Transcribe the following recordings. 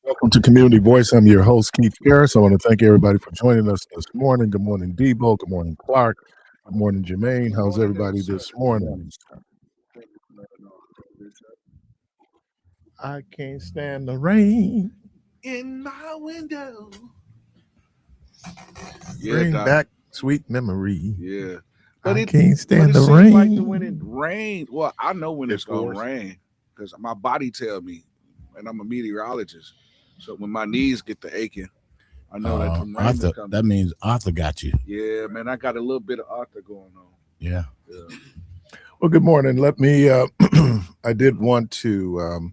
Welcome to Community Voice. I'm your host, Keith Harris. I want to thank everybody for joining us this morning. Good morning, Debo. Good morning, Clark. Good morning, Jermaine. How's everybody this morning? I can't stand the rain. In my window. Bring back sweet memory. Yeah. I can't stand the seems rain. like when it rains, well, I know when it's going to rain because my body tell me, and I'm a meteorologist. So when my knees get to aching, I know that some rain is coming. That means Arthur got you. Yeah, man, I got a little bit of Arthur going on. Yeah. Well, good morning. Let me, I did want to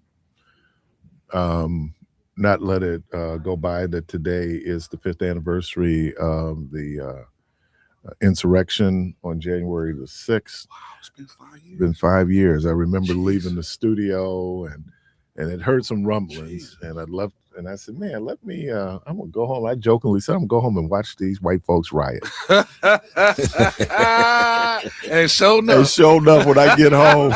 not let it go by that today is the 5th anniversary of the insurrection on January the 6th. Wow, it's been 5 years. Been 5 years. I remember leaving the studio and it heard some rumblings. And I said, man, let me I'm gonna go home. I jokingly said I'm gonna go home and watch these white folks riot. And sure enough when I get home.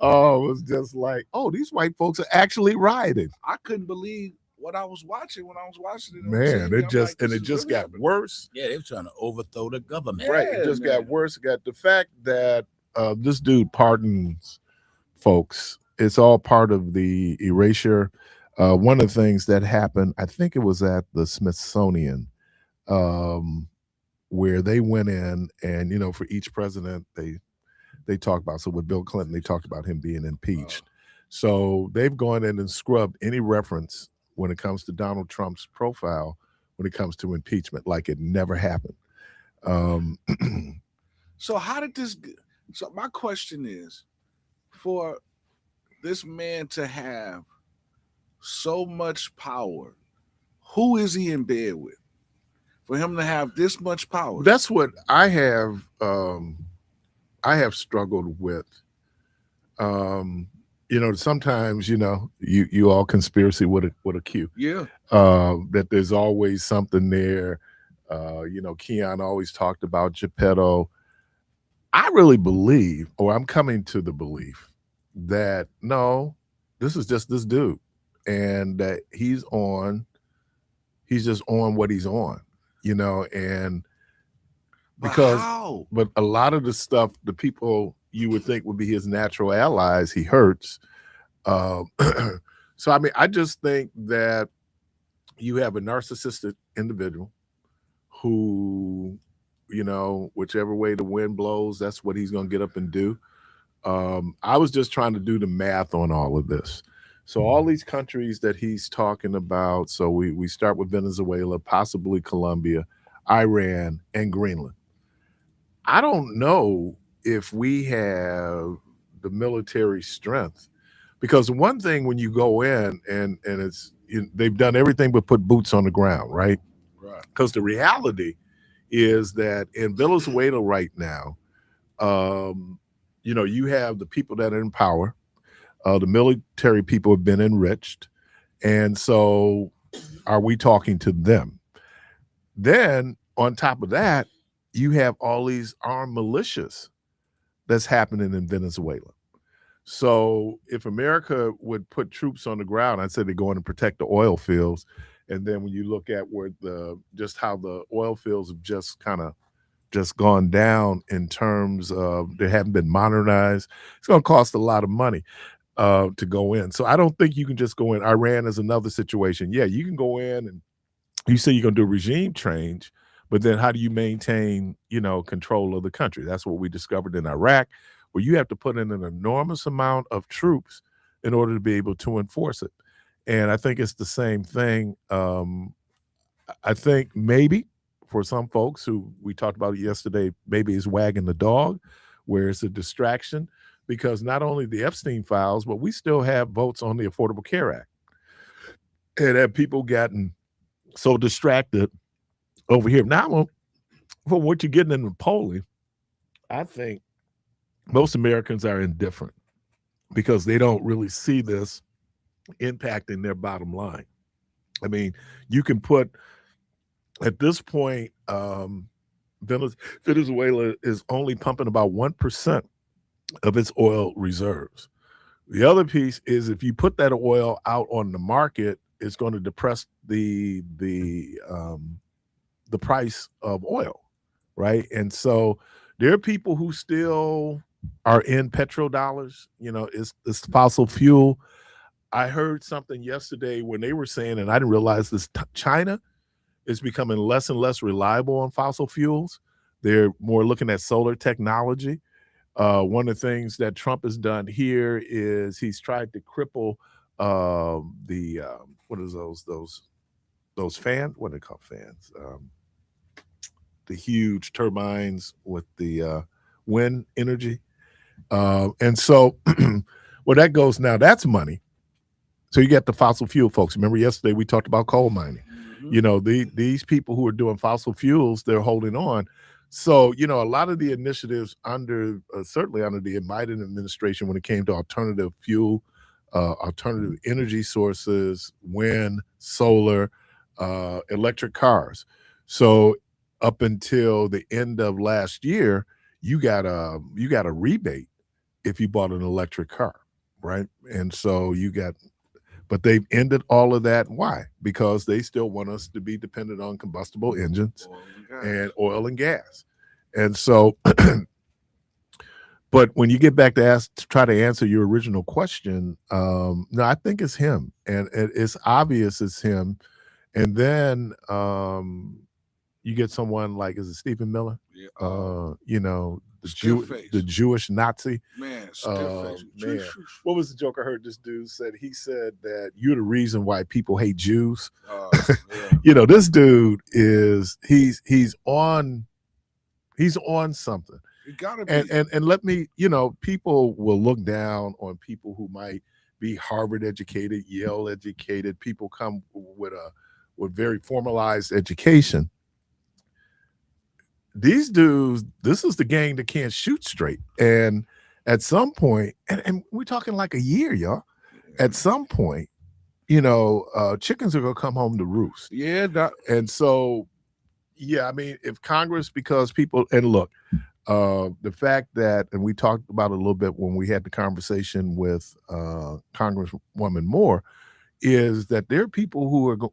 Oh, it was just like, oh, these white folks are actually rioting. I couldn't believe what I was watching when I was watching it. Man, it just got worse. Yeah, they were trying to overthrow the government. Right. It just got worse. It got the fact that this dude pardons folks. It's all part of the erasure. One of the things that happened, I think it was at the Smithsonian, where they went in and, for each president, they talk about. So with Bill Clinton, they talked about him being impeached. So they've gone in and scrubbed any reference when it comes to Donald Trump's profile, when it comes to impeachment, like it never happened. So how did this? So my question is, for this man to have so much power, who is he in bed with? For him to have this much power, that's what I have. I have struggled with. Sometimes you all conspiracy with a Q. Yeah. That there's always something there. Keon always talked about Geppetto. I really believe, or I'm coming to the belief that no, this is just this dude, and that he's just on what he's on, and because, but a lot of the stuff, the people you would think would be his natural allies, he hurts. So, I just think that you have a narcissistic individual who, whichever way the wind blows, that's what he's going to get up and do. I was just trying to do the math on all of this. So all these countries that he's talking about, so we start with Venezuela, possibly Colombia, Iran, and Greenland. I don't know if we have the military strength, because one thing when you go in and it's they've done everything but put boots on the ground, right? Right. Because the reality is that in Venezuela right now, you have the people that are in power. The military people have been enriched, and so are we talking to them? Then on top of that, you have all these armed militias that's happening in Venezuela. So if America would put troops on the ground, I'd say they're going to protect the oil fields. And then when you look at where how the oil fields have just gone down in terms of they haven't been modernized, it's going to cost a lot of money to go in. So I don't think you can just go in. Iran is another situation. Yeah, you can go in and you say you're going to do regime change, but then how do you maintain, control of the country? That's what we discovered in Iraq, where you have to put in an enormous amount of troops in order to be able to enforce it. And I think it's the same thing. I think maybe for some folks who we talked about yesterday, maybe it's wagging the dog, where it's a distraction, because not only the Epstein files, but we still have votes on the Affordable Care Act. And have people gotten so distracted over here. Now, from what you're getting in the polling, I think most Americans are indifferent because they don't really see this impacting their bottom line. I mean, you can put, at this point, Venezuela is only pumping about 1% of its oil reserves, The other piece is if you put that oil out on the market, it's going to depress the price of oil, right? And so there are people who still are in petrodollars. You know, it's fossil fuel. I heard something yesterday when they were saying, and I didn't realize this, China is becoming less and less reliable on fossil fuels. They're more looking at solar technology. One of the things that Trump has done here is he's tried to cripple the what is those fans? What are they called, fans? The huge turbines with the wind energy, and so where that goes now, that's money. So you get the fossil fuel folks. Remember yesterday we talked about coal mining. Mhm. You know, these people who are doing fossil fuels, they're holding on. So, you know, a lot of the initiatives under certainly under the Biden administration when it came to alternative fuel, alternative energy sources, wind, solar, electric cars. So up until the end of last year, you got a rebate if you bought an electric car, right? And so but they've ended all of that. Why? Because they still want us to be dependent on combustible engines and oil and gas. And so, but when you get back to try to answer your original question, no, I think it's him, and it's obvious it's him. And then you get someone like, is it Stephen Miller? Yeah. You know, Stiff-faced. the Jewish Nazi. Man, stiff Man, what was the joke I heard this dude said? He said that you're the reason why people hate Jews. Yeah. You know, this dude he's on something. You gotta be. And let me, you know, people will look down on people who might be Harvard educated, Yale educated. People come with very formalized education. These dudes, this is the gang that can't shoot straight. And at some point, and we're talking like a year, y'all. At some point, you know, chickens are gonna come home to roost. Yeah. And so, yeah, I mean, if Congress, because people, and look, the fact that, and we talked about it a little bit when we had the conversation with Congresswoman Moore, is that there are people who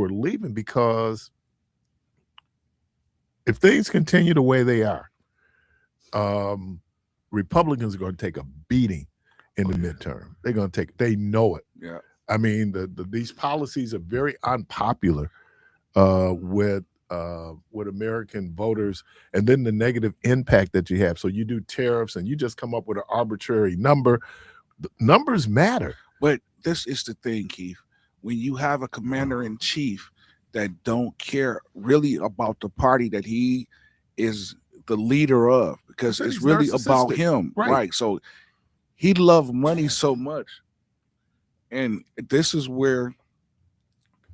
are leaving because if things continue the way they are, Republicans are going to take a beating in the midterm. They're going to they know it. Yeah. I mean, these policies are very unpopular with American voters, and then the negative impact that you have. So you do tariffs and you just come up with an arbitrary number. The numbers matter. But this is the thing, Keith. When you have a commander in chief that don't care really about the party that he is the leader of, because it's really about him, right? So he loved money so much, and this is where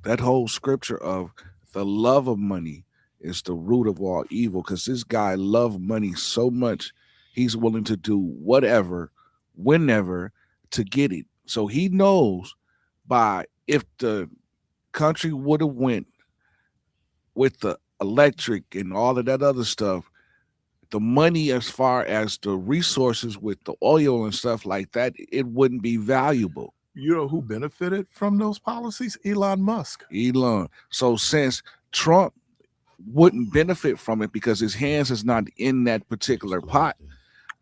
that whole scripture of the love of money is the root of all evil, because this guy loved money so much he's willing to do whatever, whenever, to get it. So he knows by if the country would have went with the electric and all of that other stuff, the money as far as the resources with the oil and stuff like that, it wouldn't be valuable. You know who benefited from those policies? Elon Musk. Elon. So since Trump wouldn't benefit from it because his hands is not in that particular pot,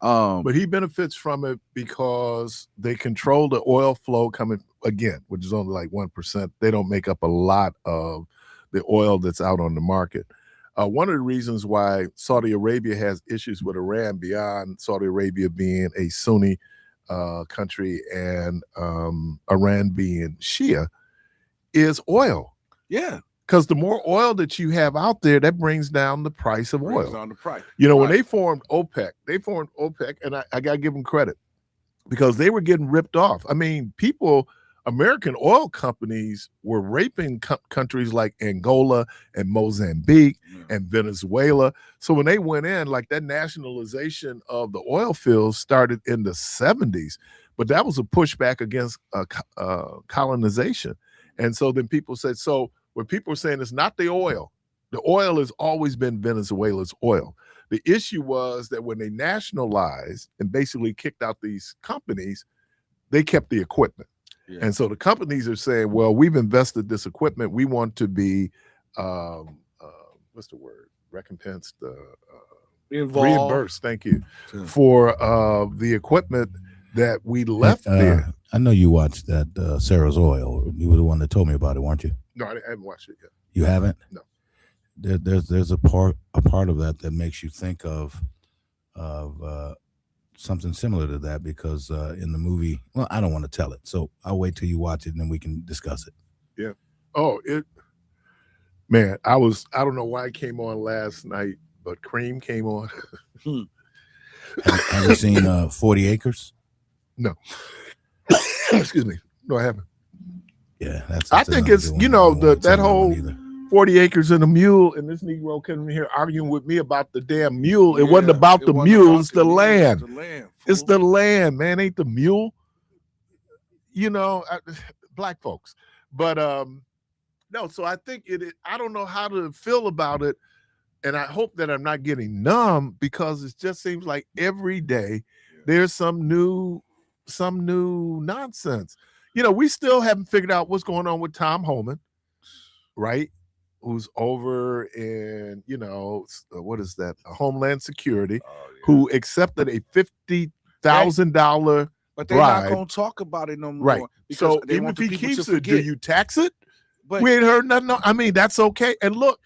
but he benefits from it because they control the oil flow coming again, which is only like 1%. They don't make up a lot of the oil that's out on the market. One of the reasons why Saudi Arabia has issues with Iran, beyond Saudi Arabia being a Sunni country and Iran being Shia, is oil. Yeah. Because the more oil that you have out there, that brings down the price of oil. Down the price. You know, when they formed OPEC, and I got to give them credit because they were getting ripped off. I mean, American oil companies were raping countries like Angola and Mozambique and Venezuela. So when they went in, like that nationalization of the oil fields started in the 70s, but that was a pushback against colonization. And so then people said, so when people are saying it's not the oil has always been Venezuela's oil. The issue was that when they nationalized and basically kicked out these companies, they kept the equipment. Yeah. And so the companies are saying, well, we've invested this equipment. We want to be, what's the word? Recompensed, Involved. reimbursed. Thank you Yeah. for the equipment that we left there. I know you watched that Sarah's Oil. You were the one that told me about it, weren't you? No, I haven't watched it yet. You haven't? No. There's a part of that that makes you think of something similar to that, because in the movie, well, I don't want to tell it, so I'll wait till you watch it and then we can discuss it. Yeah. Oh, man, I don't know why it came on last night, but Cream came on. Have you seen 40 Acres? No. Excuse me. No, I haven't. Yeah, I think another it's, good one. you I know, don't wanna that tell that whole one either. 40 Acres and a Mule, and this Negro came in here arguing with me about the damn mule. It wasn't Yeah, about it the wasn't mule, about it's the land. It's the land. It's fool. the land, man. Ain't the mule. You know, black folks. But no, so I think I don't know how to feel about it. And I hope that I'm not getting numb, because it just seems like every day there's some new nonsense. You know, we still haven't figured out what's going on with Tom Homan, right? Who's over in, you know, what is that? Homeland Security, who accepted a $50,000 but they're not bribe. going to talk about it no more. Right. Because So they even want if the he people keeps to it, do forget. you tax it? But We ain't heard nothing. No, I mean, that's okay. And look,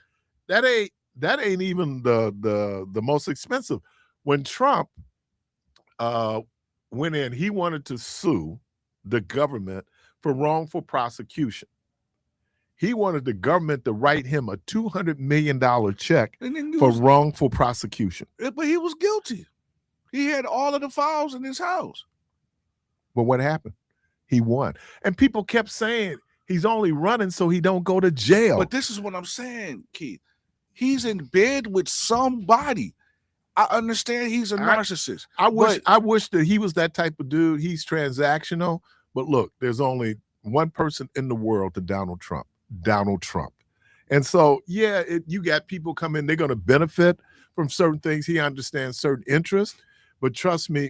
that ain't even the most expensive. When Trump went in, he wanted to sue the government for wrongful prosecution. He wanted the government to write him a $200 million check and then for wrongful prosecution. but he was guilty. He had all of the files in his house. But what happened? He won. And people kept saying he's only running so he don't go to jail. But this is what I'm saying, Keith. He's in bed with somebody. I understand he's a narcissist. I wish that he was that type of dude. He's transactional. But look, there's only one person in the world to Donald Trump. And so, yeah, you got people come in, they're going to benefit from certain things. He understands certain interests. But trust me,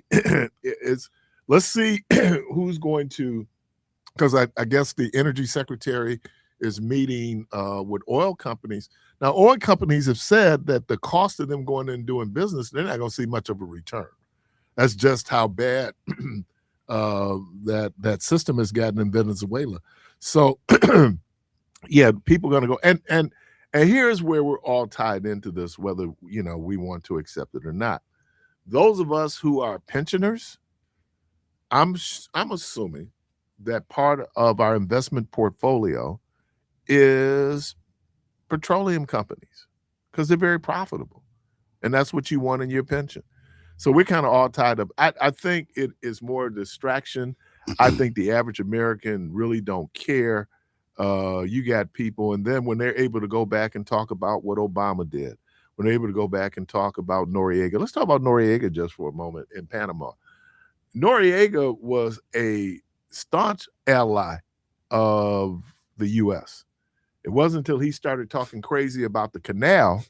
let's see who's going to, because I guess the energy secretary is meeting with oil companies. Now, oil companies have said that the cost of them going in and doing business, they're not going to see much of a return. That's just how bad that system has gotten in Venezuela. So, yeah, people are going to go. And here's where we're all tied into this, whether, you know, we want to accept it or not. Those of us who are pensioners, I'm assuming that part of our investment portfolio is petroleum companies, because they're very profitable, and that's what you want in your pension. So we're kind of all tied up. I think it is more a distraction. I think the average American really don't care. You got people, and then when they're able to go back and talk about what Obama did, when they're able to go back and talk about Noriega. Let's talk about Noriega just for a moment in Panama. Noriega was a staunch ally of the U.S. It wasn't until he started talking crazy about the canal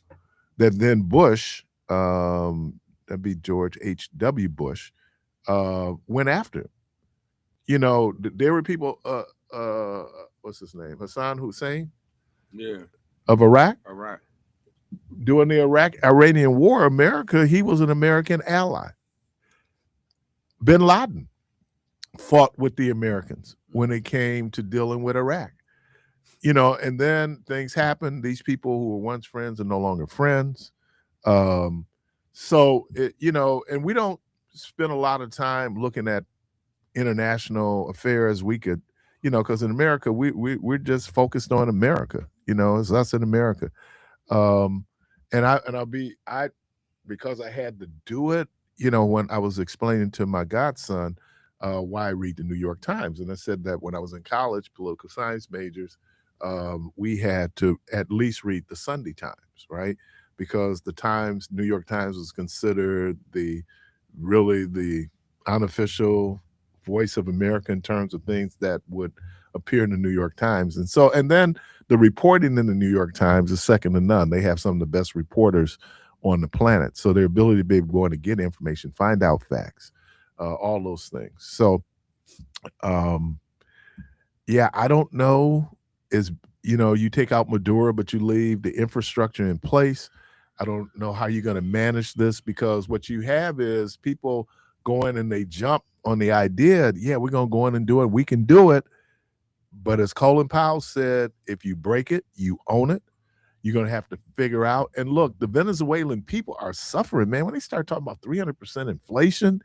that then Bush, that'd be George H.W. Bush, went after him. You know, there were people, what's his name? Hassan Hussein? Yeah. Of Iraq? Iraq. During the Iranian War, he was an American ally. Bin Laden fought with the Americans when it came to dealing with Iraq. You know, and then things happen. These people who were once friends are no longer friends. So, you know, and we don't spend a lot of time looking at international affairs. We could, you know, because in America, we're just focused on America. You know, it's us in America. Because I had to do it, you know, when I was explaining to my godson why I read the New York Times. And I said that when I was in college, political science majors, we had to at least read the Sunday Times, right? Because the Times, New York Times, was considered the unofficial voice of America in terms of things that would appear in the New York Times. And then the reporting in the New York Times is second to none. They have some of the best reporters on the planet. So their ability to be able to go in and get information, find out facts, all those things. So Um, yeah, I don't know. Is you take out Maduro, but you leave the infrastructure in place. I don't know how you're going to manage this because what you have is people going and they jump on the idea. Yeah, we're going to go in and do it. We can do it. But as Colin Powell said, if you break it, you own it. You're going to have to figure out. And look, the Venezuelan people are suffering, man. When they start talking about 300% inflation,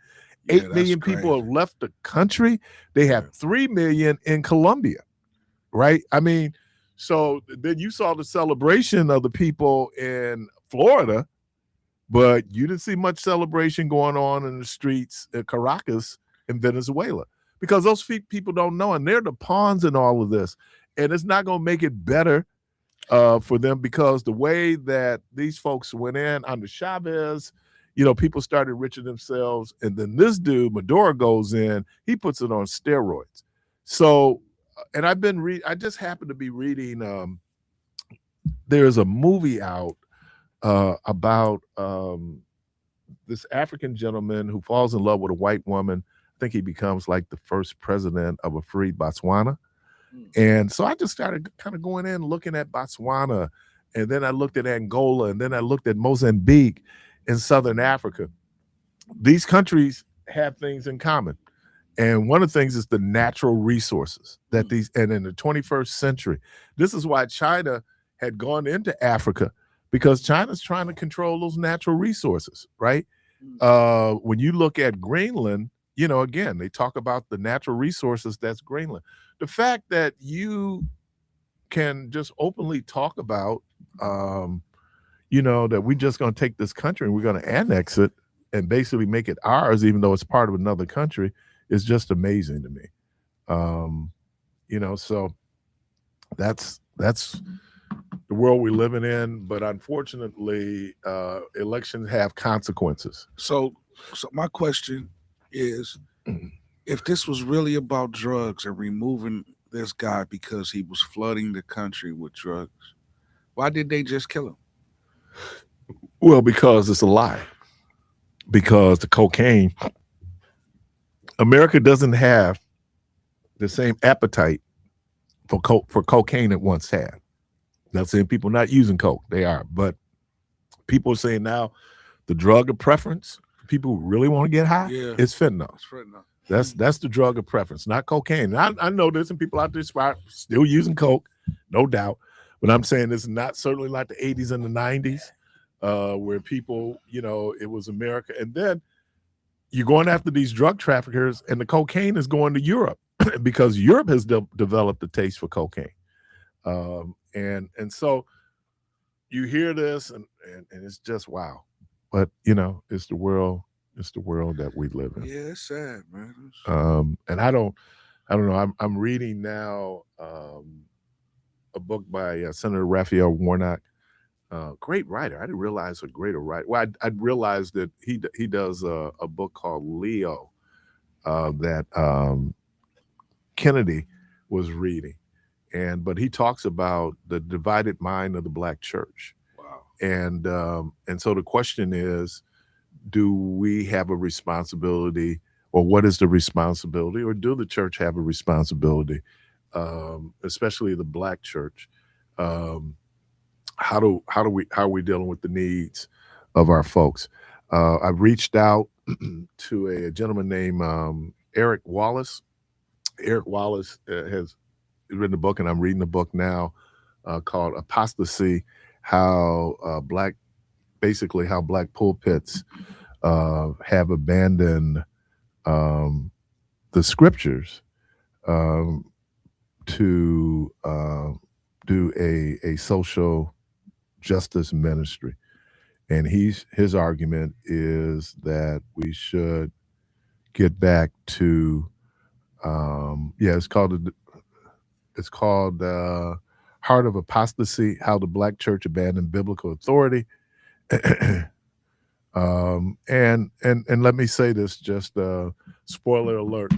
Yeah, 8 million that's people crazy. have left the country. They have 3 million in Colombia, right? I mean, so then you saw the celebration of the people in Florida, but you didn't see much celebration going on in the streets at Caracas in Venezuela because those people don't know, and they're the pawns in all of this. And it's not going to make it better for them because the way that these folks went in under Chavez, people started enriching themselves. And then this dude, Maduro, goes in, he puts it on steroids. So, and I just happened to be reading, there's a movie out about this African gentleman who falls in love with a white woman. I think he becomes like the first president of a free Botswana. And so I just started kind of going in, looking at Botswana, and then I looked at Angola, and then I looked at Mozambique in Southern Africa. These countries have things in common. And one of the things is the natural resources that and in the 21st century, this is why China had gone into Africa, because China's trying to control those natural resources, right? When you look at Greenland, again, they talk about the natural resources that's Greenland. The fact that you can just openly talk about, that we're just going to take this country and we're going to annex it and basically make it ours, even though it's part of another country, is just amazing to me. So that's the world we're living in. But unfortunately, elections have consequences. So my question is, if this was really about drugs and removing this guy because he was flooding the country with drugs, why did they just kill him? Well, because it's a lie. Because the cocaine, America doesn't have the same appetite for cocaine it once had. Not saying people not using coke, they are, but people are saying now the drug of preference, people who really want to get high, it's fentanyl. It's fentanyl. That's the drug of preference, not cocaine. I know there's some people out there still using coke, no doubt, but I'm saying this is certainly like the 80s and the 90s, where people, it was America, and then you're going after these drug traffickers, and the cocaine is going to Europe because Europe has developed a taste for cocaine, and so you hear this, and it's just wow, but it's the world. It's the world that we live in. Yeah, it's sad, man. And I don't know. I'm reading now a book by Senator Raphael Warnock. Great writer. I didn't realize a greater writer. Well, I realized that he does a book called Leo that Kennedy was reading, but he talks about the divided mind of the Black church. Wow. And so the question is, do we have a responsibility, or what is the responsibility, or do the church have a responsibility, especially the Black church? How are we dealing with the needs of our folks? I've reached out to a gentleman named Eric Wallace. Eric Wallace has written a book, and I'm reading a book now called Apostasy: How Black pulpits have abandoned the scriptures to do a social justice ministry. And his argument is that we should get back to it's called Heart of Apostasy: How the Black Church Abandoned Biblical Authority. And let me say this, just spoiler alert,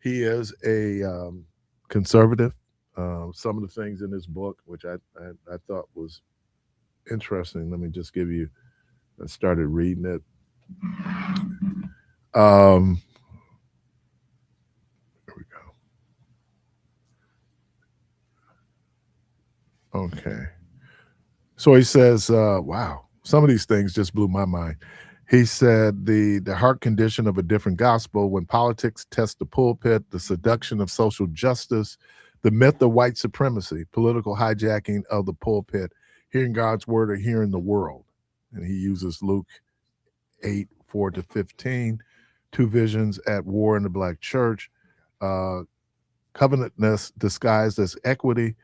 he is a conservative. Some of the things in this book, which I thought was interesting, let me just give you, I started reading it. Okay. So he says, wow, some of these things just blew my mind. He said the heart condition of a different gospel, when politics test the pulpit, the seduction of social justice, the myth of white supremacy, political hijacking of the pulpit, hearing God's word or hearing the world. And he uses Luke 8:4-15, two visions at war in the black church, uh, covenantness disguised as equity,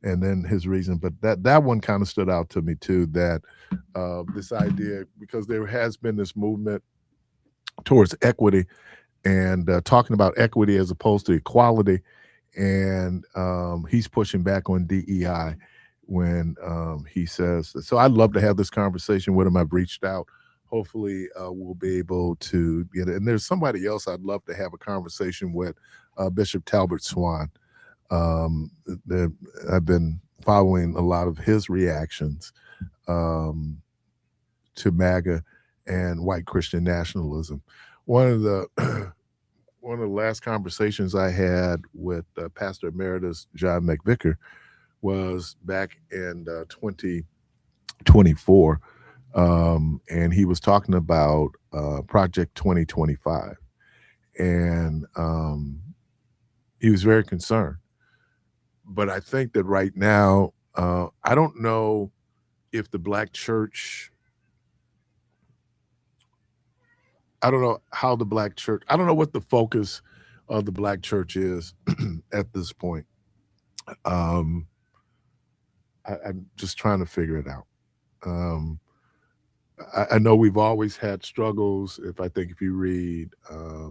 and then his reason. But that one kind of stood out to me too, that this idea, because there has been this movement towards equity and talking about equity as opposed to equality, and he's pushing back on DEI when he says so. I'd love to have this conversation with him. I've reached out. Hopefully we'll be able to get it. And there's somebody else I'd love to have a conversation with, Bishop Talbot Swan. um, I've been following a lot of his reactions um, to MAGA and white Christian nationalism. One of the one of the last conversations I had with Pastor Emeritus John McVicker was back in 2024, and he was talking about Project 2025, and he was very concerned. But I think that right now, I don't know if the black church, I don't know how the black church, I don't know what the focus of the black church is at this point. Um, I'm just trying to figure it out. Um, I know we've always had struggles. If you read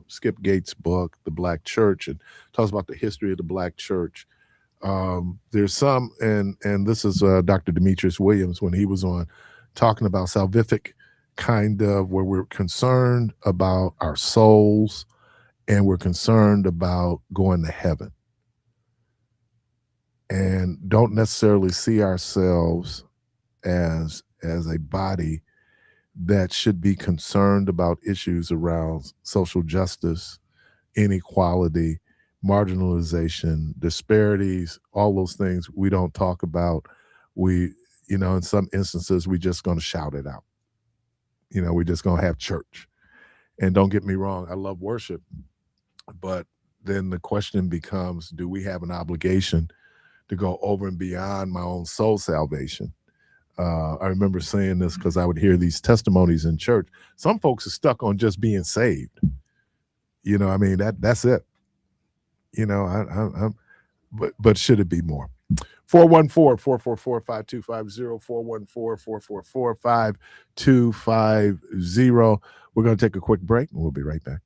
Skip Gates' book, The Black Church, and talks about the history of the black church, there's some, and this is Dr. Demetrius Williams when he was on talking about salvific, kind of where we're concerned about our souls and we're concerned about going to heaven, and don't necessarily see ourselves as a body that should be concerned about issues around social justice, inequality, marginalization, disparities, all those things we don't talk about. We, in some instances, we just going to shout it out. We're just going to have church. And don't get me wrong, I love worship, but then the question becomes, do we have an obligation to go over and beyond my own soul salvation? I remember saying this because I would hear these testimonies in church. Some folks are stuck on just being saved. I mean, that's it. I'm but should it be more? 414-444-5250, 414-444-5250. We're going to take a quick break and we'll be right back.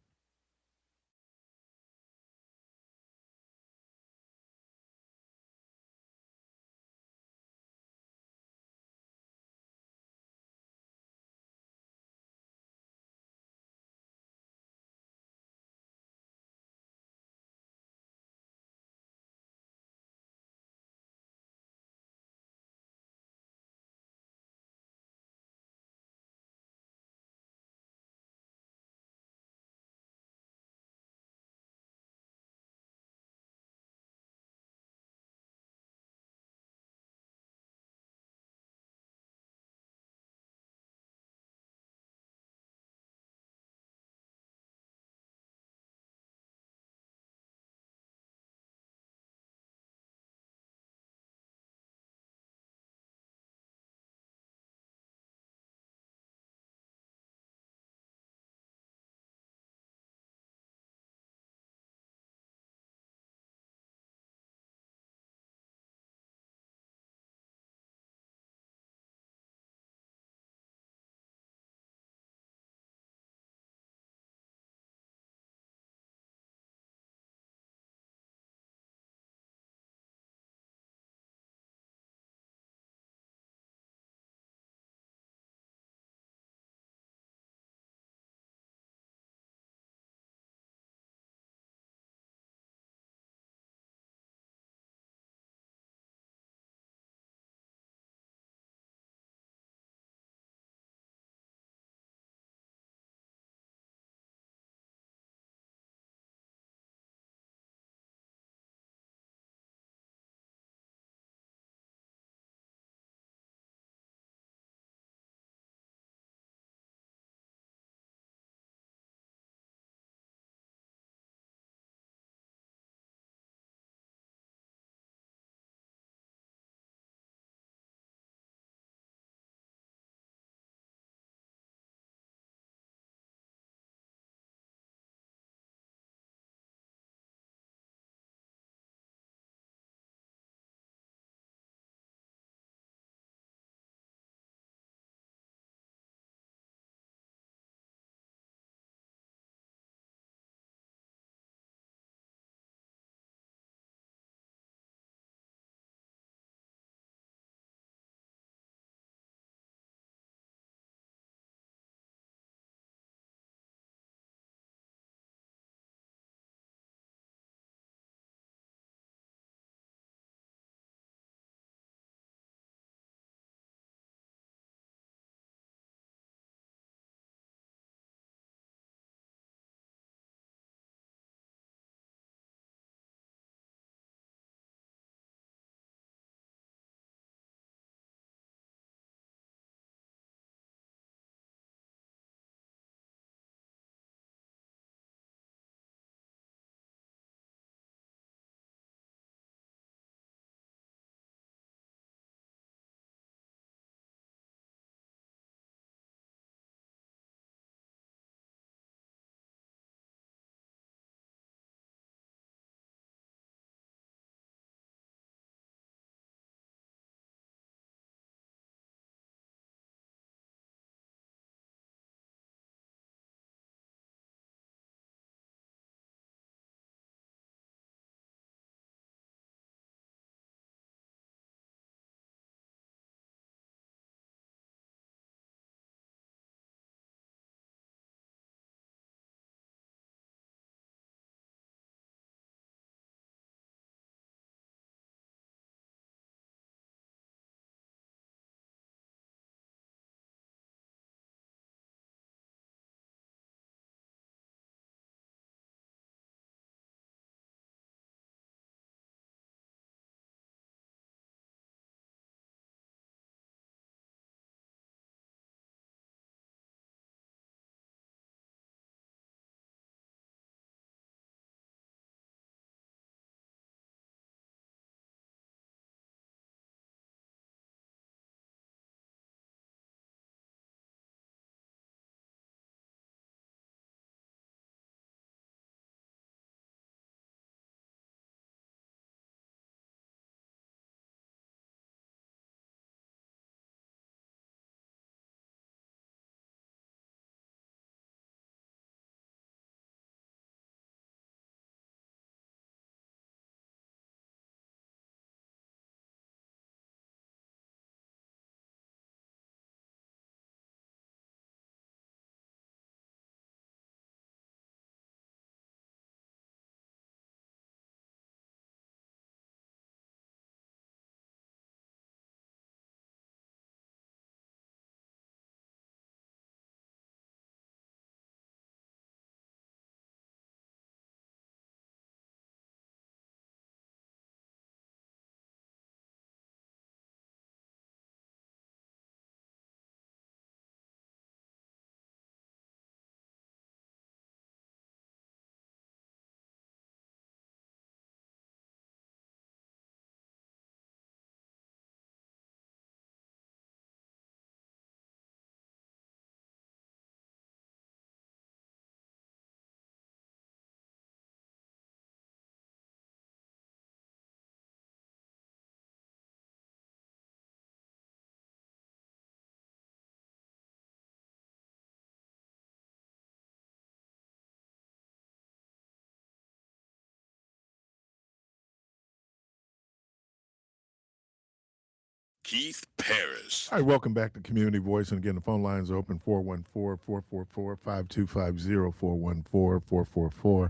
Keith Parris. All right, welcome back to Community Voice. And again, the phone lines are open 414-444-5250,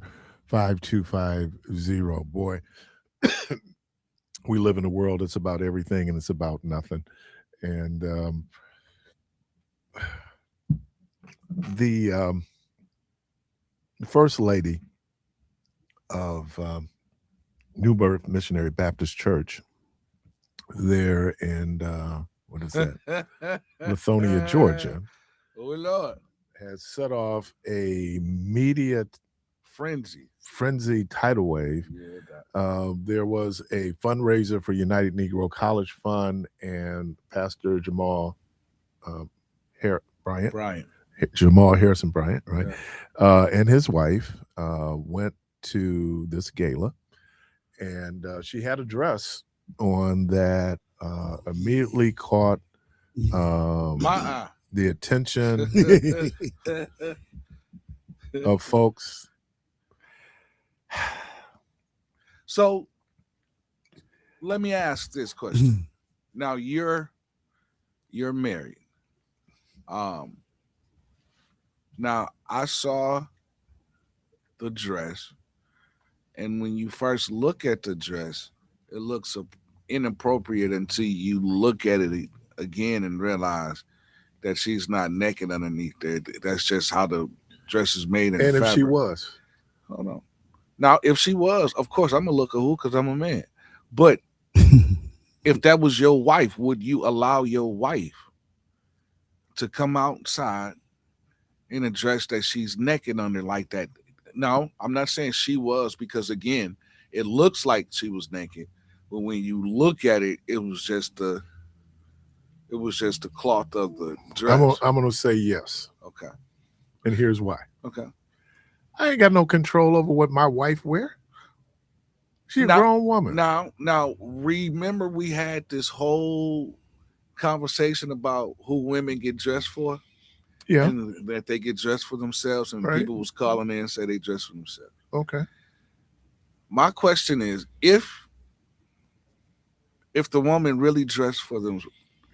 414-444-5250. Boy, we live in a world that's about everything and it's about nothing. And the first lady of New Birth Missionary Baptist Church there in what is that? Lithonia, Georgia, Oh Lord, has set off a media frenzy. tidal wave. Yeah, There was a fundraiser for United Negro College Fund, and Pastor Jamal Brian. Jamal Harrison Bryant, right? Yeah. And his wife went to this gala, and she had a dress on that immediately caught My the attention of folks. So let me ask this question. Now you're married. Now I saw the dress, and when you first look at the dress, it looks inappropriate until you look at it again and realize that she's not naked underneath there. That's just how the dress is made. And if fabric. she was, Hold on. Now, if she was, of course, I'm gonna look at who because I'm a man. But if that was your wife, would you allow your wife to come outside in a dress that she's naked under like that? No, I'm not saying she was, because again, it looks like she was naked, but when you look at it, it was just the cloth of the dress. I'm gonna say yes, Okay. and here's why. Okay. I ain't got no control over what my wife wear. She's a grown woman. Now, remember we had this whole conversation about who women get dressed for? Yeah. And that they get dressed for themselves, and Right. people was calling in and say they dress for themselves. Okay. My question is, if the woman really dressed for them,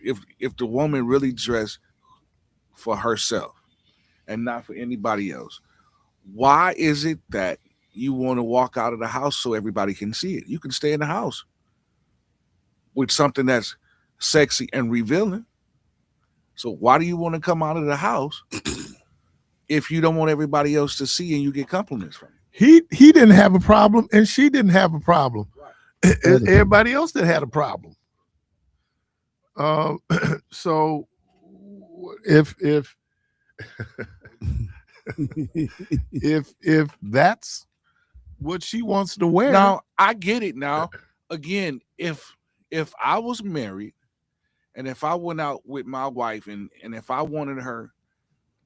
if the woman really dressed for herself and not for anybody else, why is it that you want to walk out of the house so everybody can see it? You can stay in the house with something that's sexy and revealing. So why do you want to come out of the house if you don't want everybody else to see and you get compliments from it? He didn't have a problem, and she didn't have a problem. Right. Everybody else that had a problem. So if if that's what she wants to wear. Now I get it. Now again, if I was married and if I went out with my wife and if I wanted her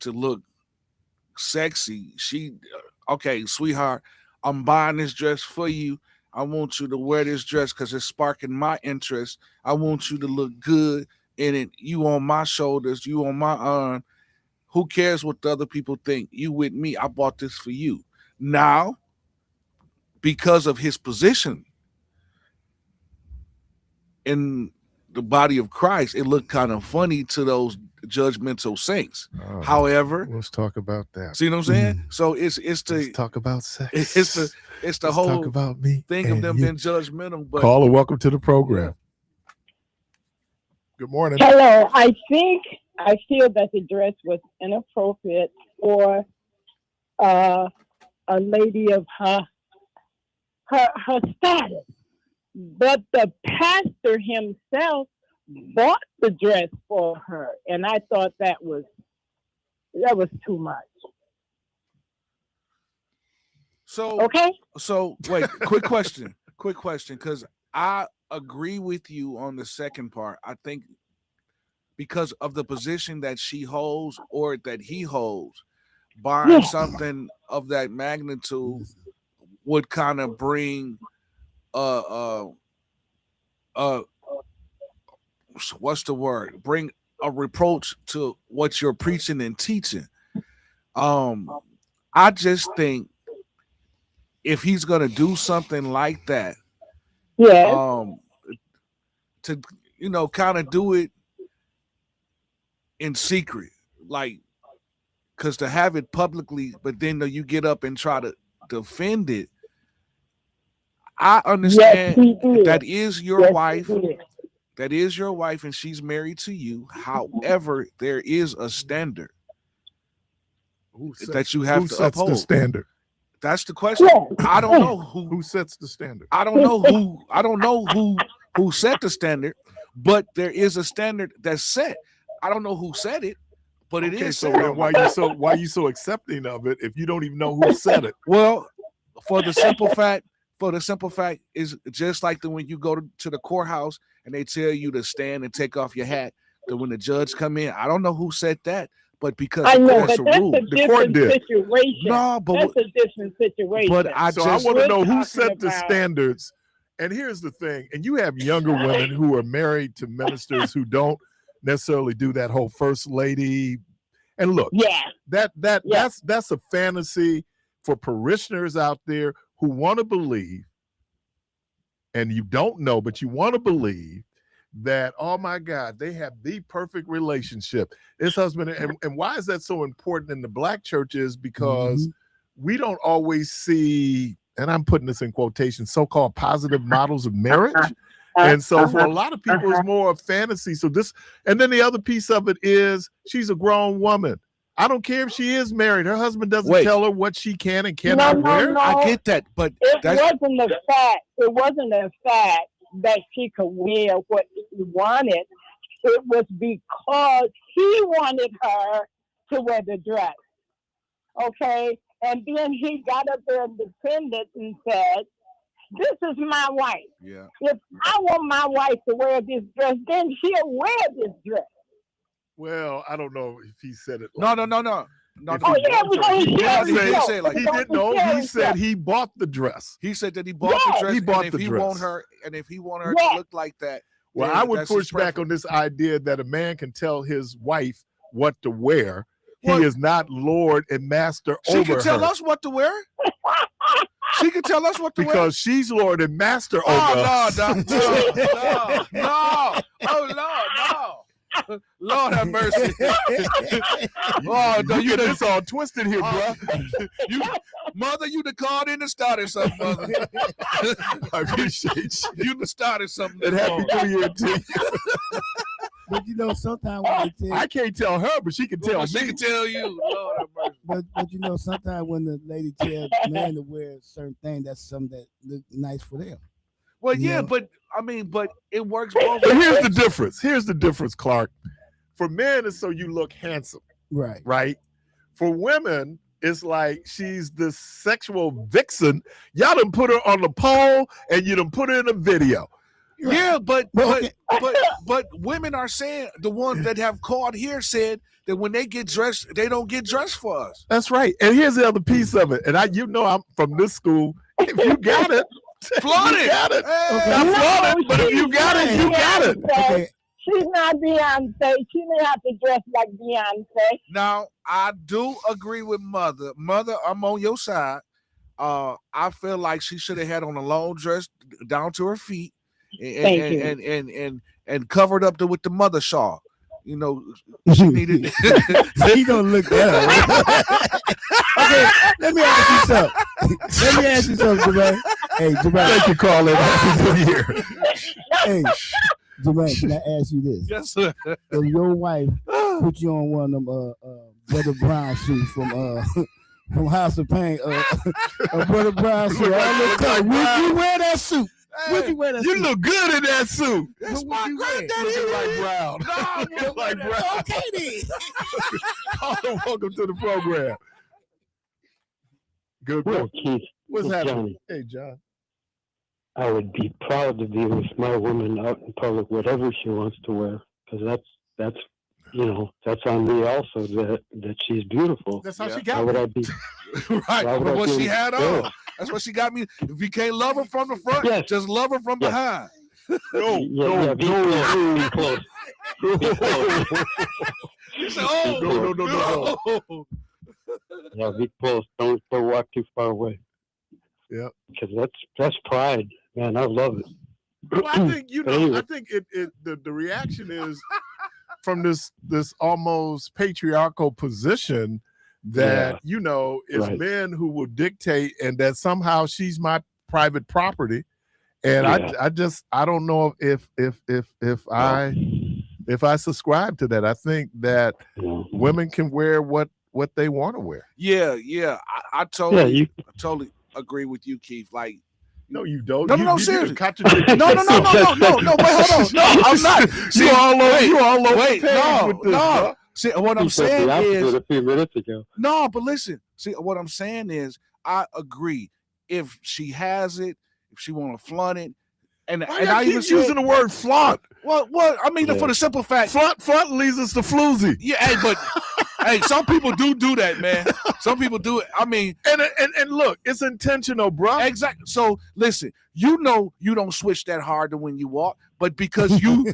to look sexy, okay, sweetheart, I'm buying this dress for you. I want you to wear this dress because it's sparking my interest. I want you to look good in it. You on my shoulders, you on my arm. Who cares what the other people think? You with me. I bought this for you. Now, because of his position in the body of Christ, it looked kind of funny to those judgmental saints. However, let's talk about that. See what I'm saying? So it's let's talk about sex. It's the let's whole talk about me thing of them being judgmental. But caller, welcome to the program. Yeah. Good morning. Hello. I feel that the dress was inappropriate for a lady of her status, but the pastor himself bought the dress for her, and I thought that was too much. So okay. So wait, quick question, because I agree with you on the second part. I think because of the position that she holds or that he holds, buying something of that magnitude would kind of bring what's the word? Bring a reproach to what you're preaching and teaching. I just think if he's gonna do something like that, to kind of do it in secret, like, because to have it publicly, but then you get up and try to defend it. I understand that is your wife. That is your wife, and she's married to you. However, there is a standard that you have to uphold. Who sets the standard? That's the question. I don't know who sets the standard. I don't know who set the standard, but there is a standard that's set. I don't know who said it, but it is. So then why you so accepting of it if you don't even know who said it? Well, for the simple fact is just like when you go to the courthouse and they tell you to stand and take off your hat. That when the judge come in, I don't know who said that, but because I know, that's but that's rule. a different situation. No, but that's a different situation. But I want to know who set the about standards. And here's the thing, and you have younger women who are married to ministers who don't necessarily do that whole first lady. And look, that's a fantasy for parishioners out there who want to believe, and you don't know, but you want to believe that, oh my God, they have the perfect relationship. This husband, and why is that so important in the Black churches? Because we don't always see, and I'm putting this in quotation, so-called positive models of marriage. And so for a lot of people, it's more a fantasy. So this, and then the other piece of it is she's a grown woman. I don't care if she is married. Her husband doesn't tell her what she can and cannot wear. No. I get that, but it wasn't the fact. It wasn't a fact that she could wear what he wanted. It was because he wanted her to wear the dress. Okay? And then he got up there and defended and said, this is my wife. Yeah. If I want my wife to wear this dress, then she'll wear this dress. Well, I don't know if he said it. No. He said he bought the dress. He said that he bought the dress. He bought the dress. If he want her to look like that. Well, I would push back on this idea that a man can tell his wife what to wear. He is not Lord and master over her. She can tell us what to wear. She can tell us what to wear. Because she's Lord and master over us. No. Oh, Lord, no. Lord have mercy. Oh, no, you get this all twisted here, bro. Mother, you done called in and started something, mother. I appreciate you. You done started something. And happy New Year to you. But sometimes when they tell, I can't tell her, but she can tell me. She can tell you. Lord have mercy. But sometimes when the lady tells the man to wear a certain thing, that's something that looks nice for them. Well, but it works both ways. But here's the difference, Clark. For men, it's so you look handsome. Right? For women, it's like she's the sexual vixen. Y'all done put her on the pole and you done put her in a video. Right. Yeah, but women are saying, the ones that have called here said that when they get dressed, they don't get dressed for us. That's right. And here's the other piece of it. And I'm from this school. If you got it, flaunt it. Got it. Not flaunt it, but if you got it, you got it. Okay. She's not Beyonce. She didn't have to dress like Beyonce. Now, I do agree with Mother. Mother, I'm on your side. I feel like she should have had on a long dress down to her feet and covered up with the mother shawl. You know, she needed. He gonna look that up. Okay, let me ask you something, Jermaine. Hey, Jermaine. Thank you, calling. Happy New Year. Hey, Jermaine, can I ask you this? Yes, sir. If your wife put you on one of them Brother Brown suits from House of Pain, Brother Brown suit, would you wear that suit? Would you wear that suit? You look good in that suit. That's my granddaddy. Looking like Brown. No, like Brown. Okay, then. Welcome to the program. Good. Well, Keith, What's happening? Johnny, Hey, John. I would be proud to be with my woman out in public, whatever she wants to wear, because that's on me also that she's beautiful. That's how she Why got would me. I be? Right. Why would But I what be- she had Yeah. on. That's what she got me. If you can't love her from the front, Yes. just love her from Yes. behind. Be close. Be close. She said, "Oh, No. Yeah, be close. Don't walk too far away. Yeah. Because that's pride, man. I love it. Well, I think Anyway. I think the reaction is from this almost patriarchal position that it's right. men who will dictate, and that somehow she's my private property, and I don't know if I subscribe to that. I think that women can wear what they want to wear. Yeah. I totally agree with you, Keith. Like, no, you don't. No, seriously. No. Wait, hold on. No, I'm not. See, you all over wait, the page with this, no. See, what I'm saying is, a few minutes ago. No, but listen. See, what I'm saying is, I agree. If she has it, if she want to flaunt it, and I even using the word flaunt. Well, I mean, for the simple fact, flaunt leads us to floozy. Yeah, hey, but hey, some people do that, man. Some people do it. I mean, and look, it's intentional, bro. Exactly. So listen, you don't switch that hard to when you walk, but because you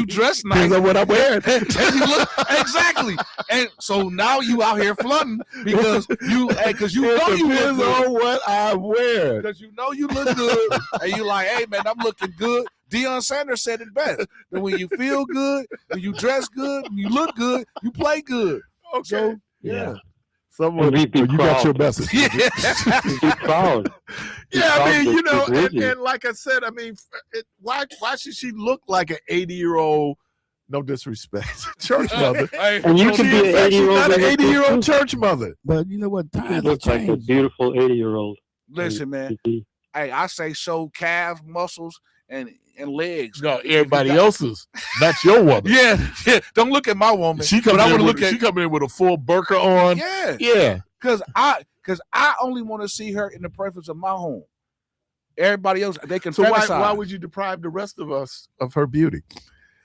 dress nice, because of what I'm wearing, and you look, exactly. And so now you out here flaunting because you know you look good on what I wear. Because you know you look good, and you like, hey man, I'm looking good. Deion Sanders said it best. That when you feel good, when you dress good, when you look good, you play good. Okay. So, yeah. Someone, you got your message. Yeah. Be proud. Yeah, I mean, and like I said, I mean, why should she look like an 80-year-old? No disrespect, church mother. And you can be an 80-year-old. Not an 80-year-old church mother. But you know what? Times looks like a beautiful 80-year-old. Listen, man. Hey, I say show calf muscles and legs. No, everybody else's. That's your woman. Yeah. Don't look at my woman. She coming in with a full burqa on. Yeah. Because I only want to see her in the presence of my home. Everybody else, they can. So why would you deprive the rest of us of her beauty?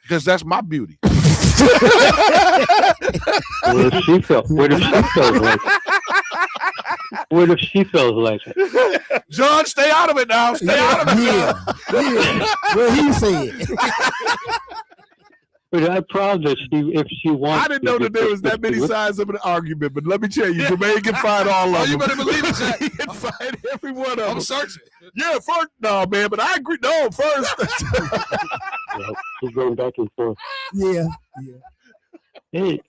Because that's my beauty. What if she feels like it? What if she feels like it? John, stay out of it now. Stay out of it. Yeah. What he said. But I'm proud that if she wants. I didn't know that there was that many sides of an argument, but let me tell you, Jermaine can find all of them. You better believe it, Jack. He can find every one of them. I'm searching. Yeah, first, no, man, but I agree. No, first. She's going back and forth. Yeah. Hey,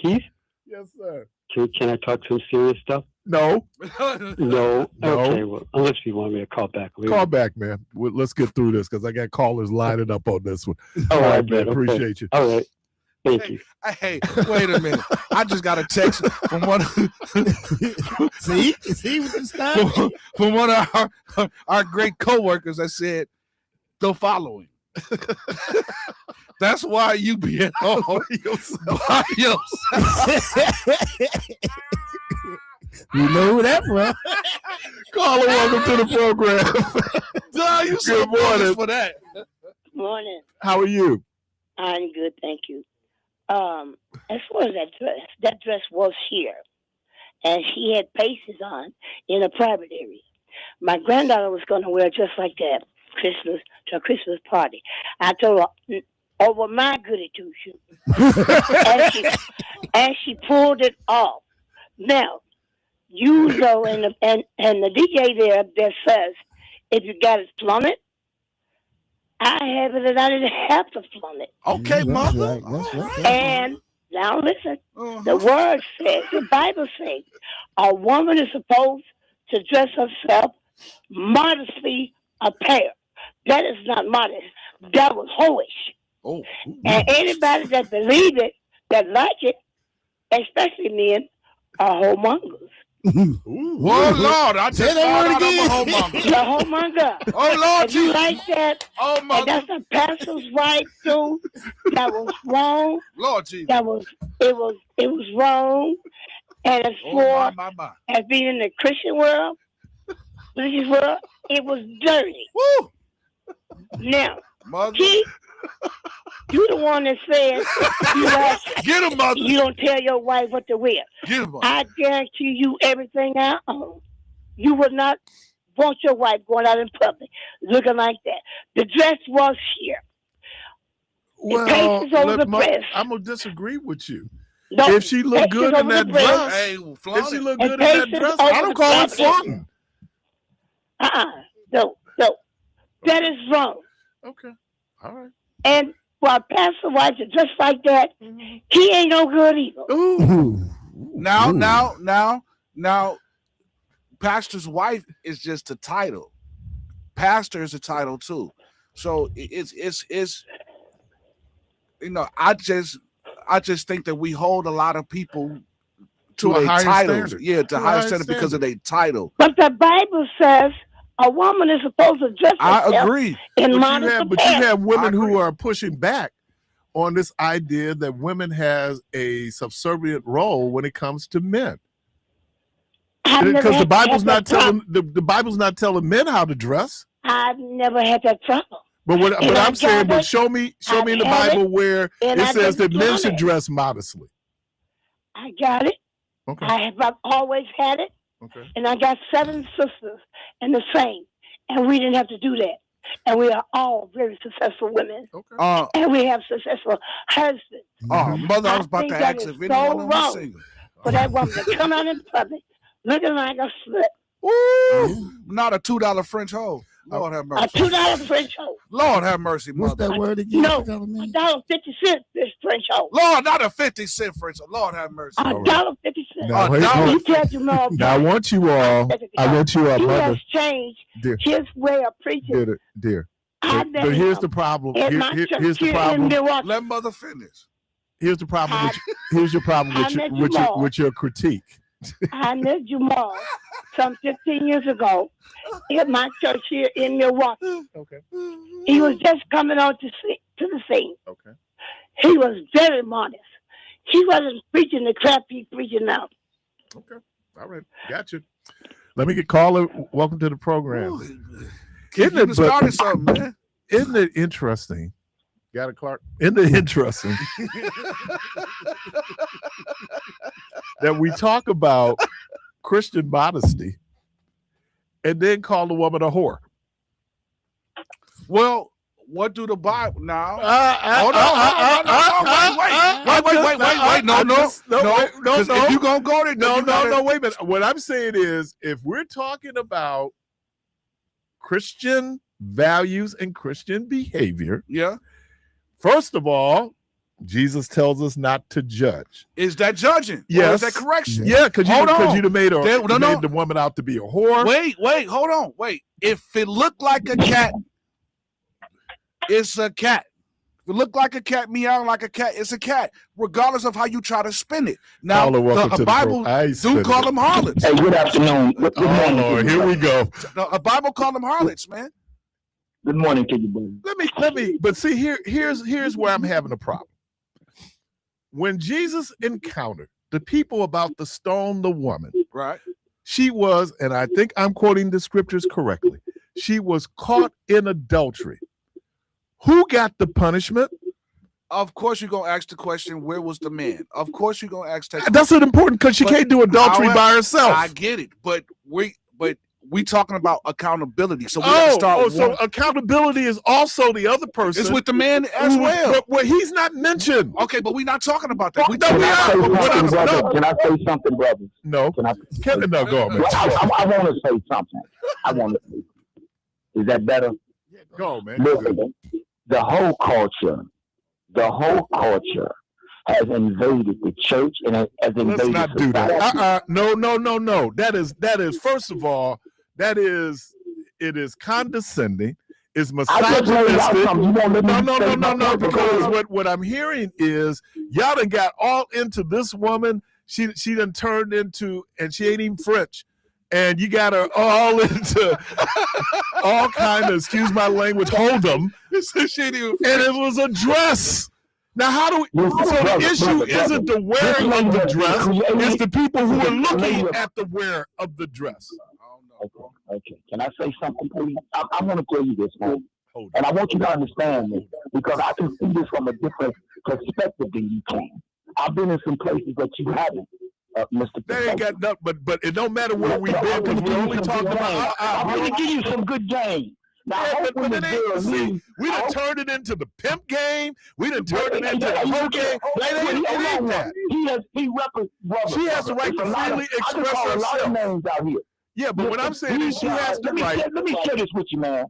Keith? Yes, sir. Can I talk some serious stuff? No. No. Okay, well, unless you want me to call back later. Call back, man. Let's get through this because I got callers lining up on this one. All right, man. Okay. Appreciate you. All right. Thank you. Hey, wait a minute. I just got a text from one See what you started? From one of our great coworkers that said the following. That's why you be at home by yourself. You know who that from? Caller, welcome to the program. Duh, you so morning for that. Good morning. How are you? I'm good, thank you. As far as that dress was sheer, and she had paces on in a private area. My granddaughter was going to wear just like that to a Christmas party. I told her over my goody two shoes, and she pulled it off. Now, you know, and the DJ there says if you got it flaunted. I have it and I didn't have to flaunt it. Okay, mother. Right. And now listen, the word says, the Bible says, a woman is supposed to dress herself modestly apparel. That is not modest. That was hoish. Oh. And anybody that believe it, that like it, especially men, are homongers. Well, Lord, I just found out I'm a homemonger. The homemonger. Oh, Lord, if you like that, oh, and that's the pastor's right too. That was wrong. Lord Jesus. It was wrong. And as for my. as being in the Christian world, it was dirty. Woo! Now, Mother. Keith, you the one that says Get him, mother. You don't tell your wife what to wear. Get him, mother. I guarantee you everything I own. You would not want your wife going out in public looking like that. The dress was here. Well, I'm gonna disagree with you. No, if she looked good in that dress, if she looked good in that dress, I don't call it flaunting. No. That is wrong. Okay. All right. And while Pastor White is just like that, he ain't no good either. Ooh. Now, pastor's wife is just a title. Pastor is a title too. So it's I just think that we hold a lot of people to a a higher title. standard. Yeah, to higher standard because of their title. But the Bible says a woman is supposed to dress herself. I agree. In But you have women who agree. are pushing back on this idea that women has a subservient role when it comes to men. Because the Bible's not telling the Bible's not telling men how to dress. I've never had that trouble. But I'm saying, but show me in the Bible where and it says that men done should it. dress modestly. I got it. Okay. I've always had it. Okay. And I got 7 sisters and the same. And we didn't have to do that. And we are all very successful women. Okay. And we have successful husbands. Mother, I was about to ask if anyone was single. For that woman to come out in public looking like a slut. Ooh, not a $2 French hoe. Lord have mercy. A $2 French hoe. Lord have mercy, What's mother. that word again? No, $1.50 this French hoe. Lord, not a 50-cent French hoe. Lord have mercy. $1.50. Now, wait, $1. You tell you more. now I want you all, He mother, has changed dear, his way of preaching. dear. I But here's the problem. in my church Here's the here in problem. Milwaukee. Let mother finish. Here's the problem. Here's your problem with your critique. I met Jamal some 15 years ago in my church here in Milwaukee. Okay. He was just coming on to the scene. Okay. He was very modest. He wasn't preaching the crap he's preaching now. Okay. All right. Gotcha. Let me get caller. Welcome to the program. You started something, man. Isn't it interesting? Got it, Clark? Isn't it interesting that we talk about Christian modesty and then call the woman a whore? Well, what do the Bible now? Hold Wait. No. If you gonna go there, no. Wait a minute. What I'm saying is, if we're talking about Christian values and Christian behavior, yeah. First of all, Jesus tells us not to judge. Is that judging? Yes. Or is that correction? Yeah, because you'd have made the woman out to be a whore. Wait, hold on. Wait. If it looked like a cat, it's a cat. If it looked like a cat, meowing like a cat, it's a cat, regardless of how you try to spin it. Now, the Bible do call them harlots. Hey, good afternoon. Good morning. Lord, here we go. A Bible call them harlots, man. Good morning to you, buddy. Let me. But see, here's where I'm having a problem. When Jesus encountered the people about to stone the woman, right? She was, and I think I'm quoting the scriptures correctly, she was caught in adultery. Who got the punishment? Of course, you're gonna ask the question, where was the man? Of course, you're gonna ask that. That's important because she can't do adultery by herself. I get it, but we talking about accountability. So we gotta start. So accountability is also the other person. It's with the man as well. But he's not mentioned. Okay, but we're not talking about that. Can I say something, brother? No. Go on, man. I want to say something. Is that better? Go, man. Listen, the whole culture has invaded the church and has invaded Let's not do society. that. No. That is first of all, it is condescending. It's misogynistic. No. Because what I'm hearing is y'all done got all into this woman. She done turned into, and she ain't even French. And you got her all into all kind of, excuse my language, hold them. And it was a dress. Now, how do we? So the issue isn't the wearing of the dress; it's the people who are looking at the wear of the dress. Okay. Can I say something, please? I want to tell you this, man, and I want you to understand this because I can see this from a different perspective than you can. I've been in some places that you haven't, Mr. They ain't got nothing, but it don't matter where we've been because we're only talking about. I'm going to give you some good game. Now, but it ain't, see, we done turned it into the pimp game. We done turned it into the hoe game. It ain't that. She has the right to freely express herself. A lot of names out here. Yeah, but what I'm saying is she has the right. Let me share this with you, man.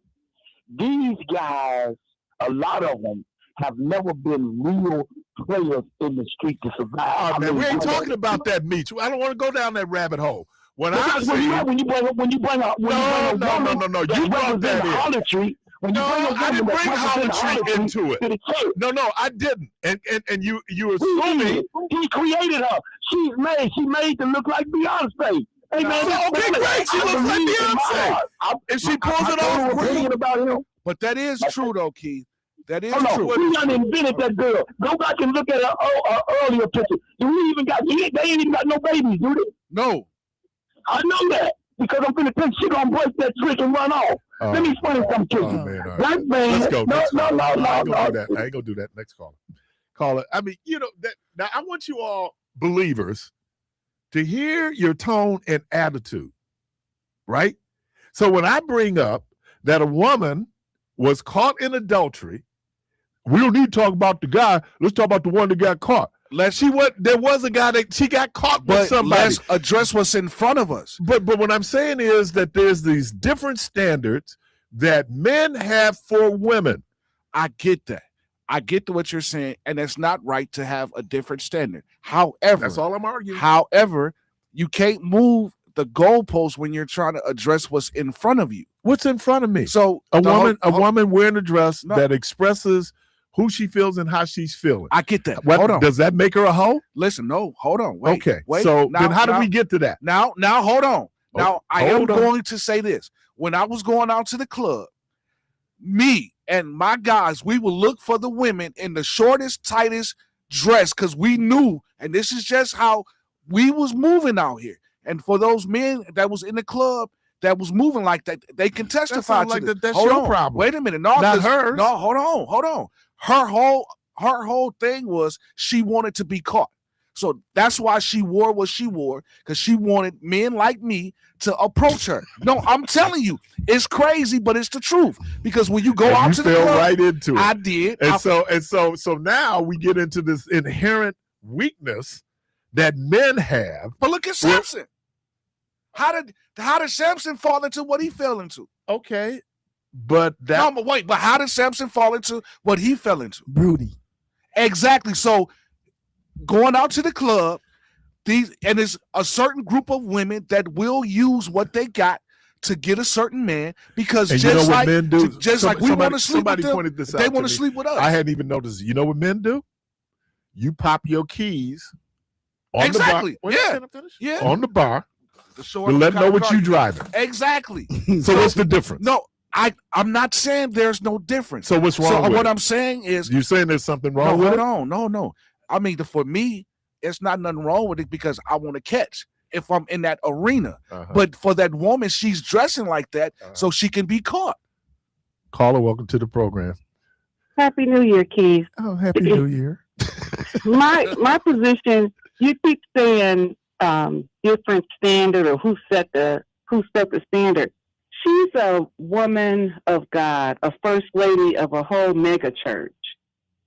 these guys, a lot of them have never been real players in the street to survive. Oh, man, we ain't talking about that, Meech. I don't want to go down that rabbit hole. When I because say when you bring a woman no, you brought that in. harlotry, when you No, bring a I didn't woman bring harlotry into to it. the church, No, I didn't. And you he assuming. he created her. She made to look like Beyonce. Hey man, So, okay, great. She looks like Beyonce. If she pulls it off, great. about him. But that is true, though, Keith. That is Hold on, true. we done invented that girl. Go back and look at her earlier picture. Do we even got? They ain't even got no babies, do they? No. I know that because I'm gonna think she gonna break that trick and run off. Let me explain something to you. Oh, man, all right. Black man, Let's go. no. I ain't gonna do that. Next caller. I mean, that. Now I want you all believers to hear your tone and attitude, right? So when I bring up that a woman was caught in adultery, we don't need to talk about the guy. Let's talk about the one that got caught. There was a guy that she got caught with somebody. Let's address what's in front of us. But what I'm saying is that there's these different standards that men have for women. I get that. I get to what you're saying, and it's not right to have a different standard. However, That's all I'm arguing. However, you can't move the goalpost when you're trying to address what's in front of you. What's in front of me? So a woman wearing a dress that expresses who she feels and how she's feeling. I get that. Hold on. Does that make her a hoe? Listen, no, hold on. Wait. Okay. Wait. So now, then how do we get to that? Now, hold on. Now, I am hold on. going to say this. When I was going out to the club, me and my guys, we would look for the women in the shortest, tightest dress because we knew, and this is just how we was moving out here. And for those men that was in the club that was moving like that, they can testify to this. That's Hold your on. problem. Wait a minute. No, not hers. No, hold on. Her whole thing was she wanted to be caught. So that's why she wore what she wore, because she wanted men like me to approach her. No, I'm telling you, it's crazy, but it's the truth. Because when you go out to the club, right into it. I did. So now we get into this inherent weakness that men have. But look at Samson. How did Samson fall into what he fell into? Okay, but but how did Samson fall into what he fell into? Broody. Exactly. So going out to the club, there's a certain group of women that will use what they got to get a certain man, because and just like men do, like we want to sleep with them, pointed this out they want to sleep with us. I hadn't even noticed. You know what men do? You pop your keys on the bar. Yeah. On the bar. To let them know what you're driving. Exactly. So what's the difference? No, I'm not saying there's no difference. So what's wrong with what it? I'm saying is, you're saying there's something wrong with it? No. I mean, for me, it's not nothing wrong with it because I want to catch if I'm in that arena. But for that woman, she's dressing like that so she can be caught. Caller, welcome to the program. Happy New Year, Keith. Oh, Happy New Year. my position, you keep saying different standard or who set the standard. She's a woman of God, a first lady of a whole mega church.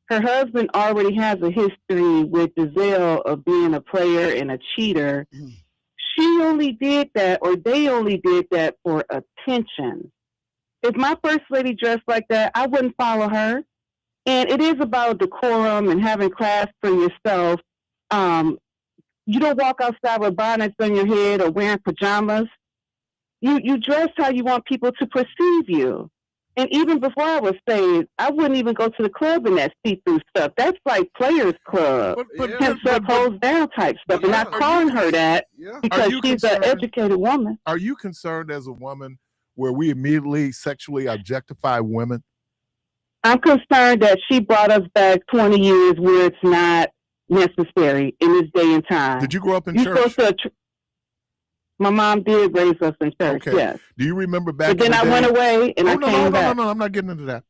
Her husband already has a history with Giselle of being a player and a cheater. She only did that, or they only did that for attention. If my first lady dressed like that, I wouldn't follow her. And it is about decorum and having class for yourself. You don't walk outside with bonnets on your head or wearing pajamas. You dress how you want people to perceive you. And even before I was saved, I wouldn't even go to the club in that see-through stuff. That's like Players Club, holds down type stuff. And I'm calling her that because she's an educated woman. Are you concerned as a woman where we immediately sexually objectify women? I'm concerned that she brought us back 20 years where it's not necessary in this day and time. Did you grow up in church? My mom did raise us in church, okay. Yes. Do you remember back But then I went away and I came back. No, I'm not getting into that.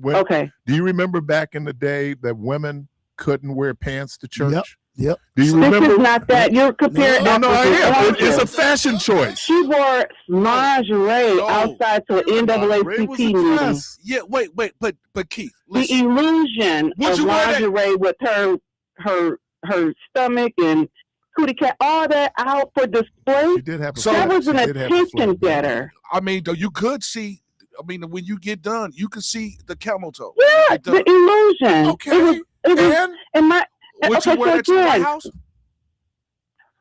Okay. Do you remember back in the day that women couldn't wear pants to church? Yep. Do you remember? This is not that. You're comparing. No, I am. It's a fashion choice. She wore lingerie outside to an NAACP meeting. Yeah, wait, but Keith, listen. The illusion of lingerie with her stomach and cootie cat, all that out for display. She did have that was an attention getter. I mean, you could see I mean, when you get done, you can see the camel toe. Yeah, the illusion. Okay. And my would you wear that to the White House?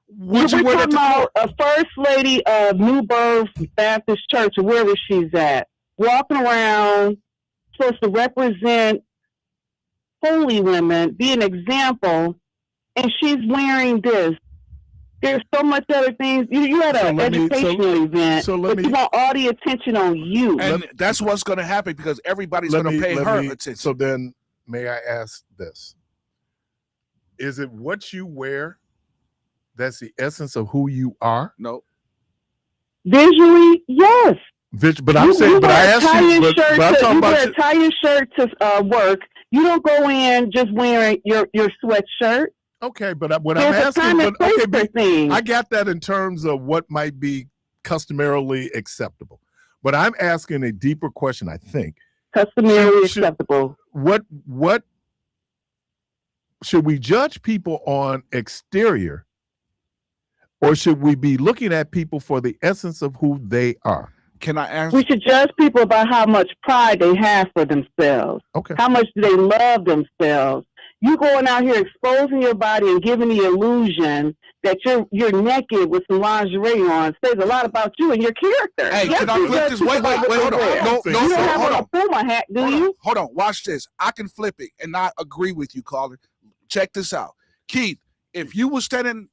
Would you wear that to court? A first lady of New Birth Baptist Church, wherever she's at, walking around, supposed to represent holy women, be an example, and she's wearing this. There's so much other things. You had an educational event, but you want all the attention on you. And that's what's going to happen because everybody's going to pay her attention. So then, may I ask this? Is it what you wear that's the essence of who you are? No. Visually, yes. But I'm saying, but I asked you, but I'm talking about you wear a tie shirt to work. You don't go in just wearing your sweatshirt. Okay, but what I'm asking, I got that in terms of what might be customarily acceptable. But I'm asking a deeper question, I think. Customarily acceptable. What should we judge people on exterior, or should we be looking at people for the essence of who they are? Can I ask? We should judge people about how much pride they have for themselves. Okay. How much do they love themselves? You going out here exposing your body and giving the illusion that you're naked with some lingerie on says a lot about you and your character. Hey, can I flip this? Wait, hold on. You don't have a Puma hat, do you? Hold on, watch this. I can flip it and not agree with you, caller. Check this out. Keith, if you were standing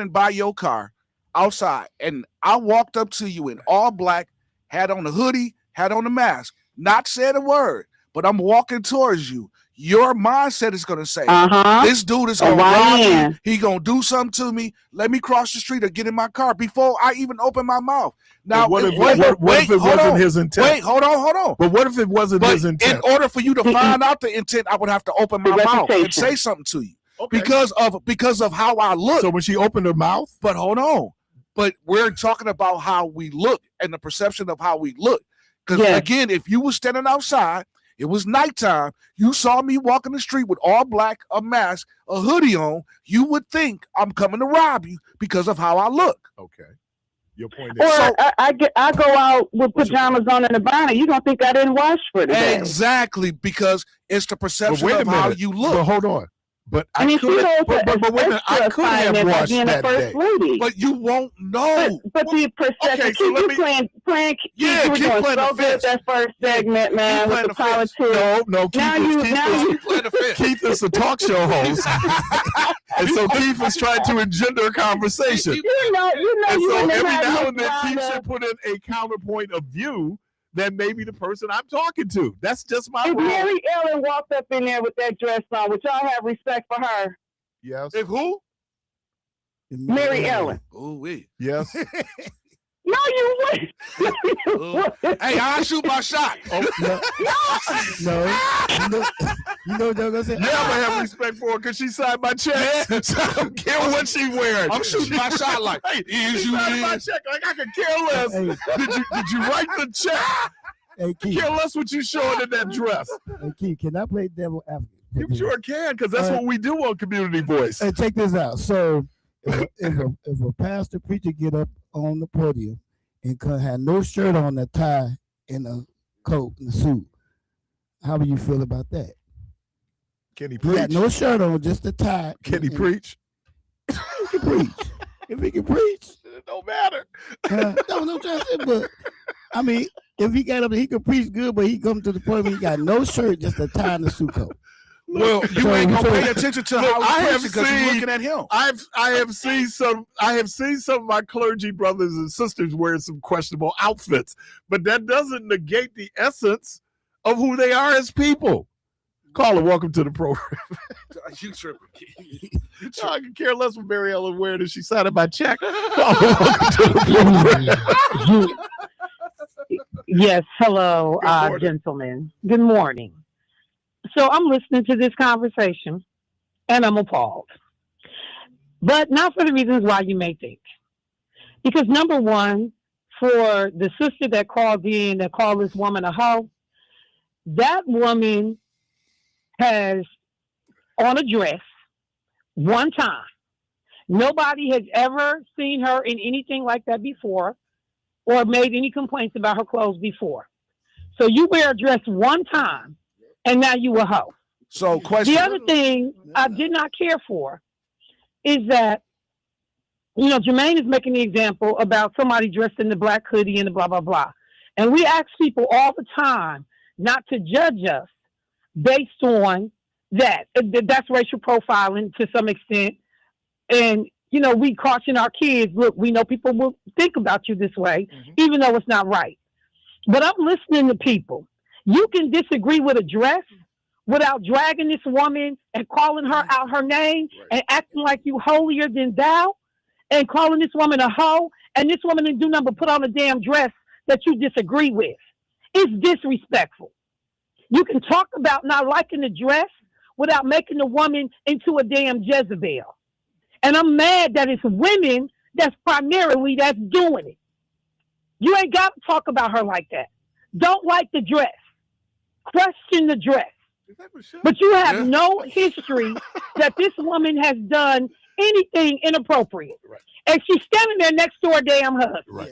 by your car outside and I walked up to you in all black, had on a hoodie, had on a mask, not said a word, but I'm walking towards you, your mindset is going to say, this dude is going to rob me. He going to do something to me. Let me cross the street or get in my car before I even open my mouth. Now, what if it wasn't his intent? Wait, hold on. But what if it wasn't his intent? In order for you to find out the intent, I would have to open my mouth and say something to you. Okay. Because of how I look. So when she opened her mouth? But hold on. But we're talking about how we look and the perception of how we look. Because again, if you were standing outside, it was nighttime, you saw me walking the street with all black, a mask, a hoodie on, you would think I'm coming to rob you because of how I look. Okay. Your point is. Or I go out with pajamas on and a bonnet. You don't think I didn't wash for today. Exactly, because it's the perception of how you look. But hold on. But I mean, could have washed that day. Lady. But you won't know. But the perception. Okay, so let me playing. Yeah, keep playing so good that first segment, man, with the politics. No, Keith is a talk show host, and so Keith is trying to engender a conversation. You know. And so every now and then, Keith should put in a counterpoint of view than maybe the person I'm talking to. That's just my role. If Mary Ellen walked up in there with that dress on, would y'all have respect for her? Yes. If who? Mary Ellen. Oh, wait. Yes. No, you wouldn't. Hey, I'll shoot my shot. No. You know what I'm gonna say? Yeah, I'm gonna have respect for her because she signed my check. So I don't care what she wearing. I'm shooting my shot like, hey, she signed my check like I could care less. Hey. Did you write the check? Hey, Keith. Care less what you showing in that dress. Hey, Keith, can I play devil advocate? You sure can, because that's what we do on Community Voice. Hey, check this out. So if a pastor preacher get up on the podium and had no shirt on, a tie, and a coat and a suit, how would you feel about that? Can he He preach? got no shirt on, just a tie. Can he preach? He can preach. If he can preach, it don't matter. No, but I mean, if he got up, he could preach good, but he come to the point where he got no shirt, just a tie and a suit coat. Well, you ain't gonna pay attention to how I have because you're looking at him. I have seen some of my clergy brothers and sisters wearing some questionable outfits, but that doesn't negate the essence of who they are as people. Caller, welcome to the program. You tripping. I can care less what Mary Ellen wearing if she signed my check. Caller, welcome to the program. Yes, hello, gentlemen. Good morning. So I'm listening to this conversation, and I'm appalled. But not for the reasons why you may think. Because number one, for the sister that called in, that called this woman a hoe, that woman has on a dress one time. Nobody has ever seen her in anything like that before or made any complaints about her clothes before. So you wear a dress one time, and now you a hoe. So, question. The other thing I did not care for is that, Jermaine is making the example about somebody dressed in the black hoodie and the blah, blah, blah. And we ask people all the time not to judge us based on that. That's racial profiling to some extent. And, we caution our kids, look, we know people will think about you this way, even though it's not right. But I'm listening to people. You can disagree with a dress without dragging this woman and calling her out her name and acting like you holier than thou and calling this woman a hoe, and this woman didn't do nothing but put on a damn dress that you disagree with. It's disrespectful. You can talk about not liking the dress without making the woman into a damn Jezebel. And I'm mad that it's women that's doing it. You ain't got to talk about her like that. Don't like the dress. Question the dress. But you have no history that this woman has done anything inappropriate. Right. And she's standing there next to her damn husband. Right.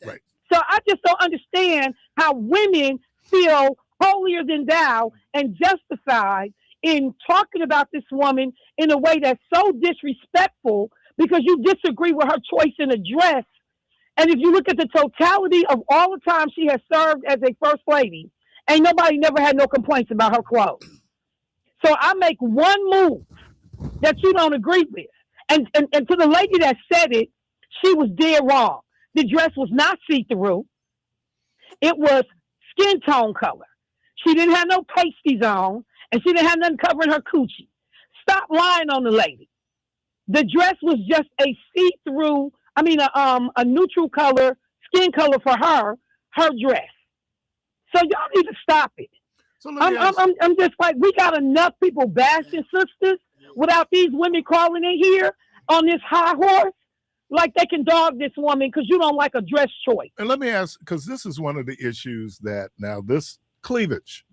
Right. So I just don't understand how women feel holier than thou and justified in talking about this woman in a way that's so disrespectful because you disagree with her choice in a dress. And if you look at the totality of all the time she has served as a first lady, ain't nobody never had no complaints about her clothes. So I make one move that you don't agree with. And to the lady that said it, she was dead wrong. The dress was not see-through. It was skin tone color. She didn't have no pasties on, and she didn't have nothing covering her coochie. Stop lying on the lady. The dress was just a see-through, a neutral color, skin color for her dress. So y'all need to stop it. So I'm just like, we got enough people bashing sisters without these women crawling in here on this high horse like they can dog this woman because you don't like a dress choice. And let me ask, because this is one of the issues that now this cleavage,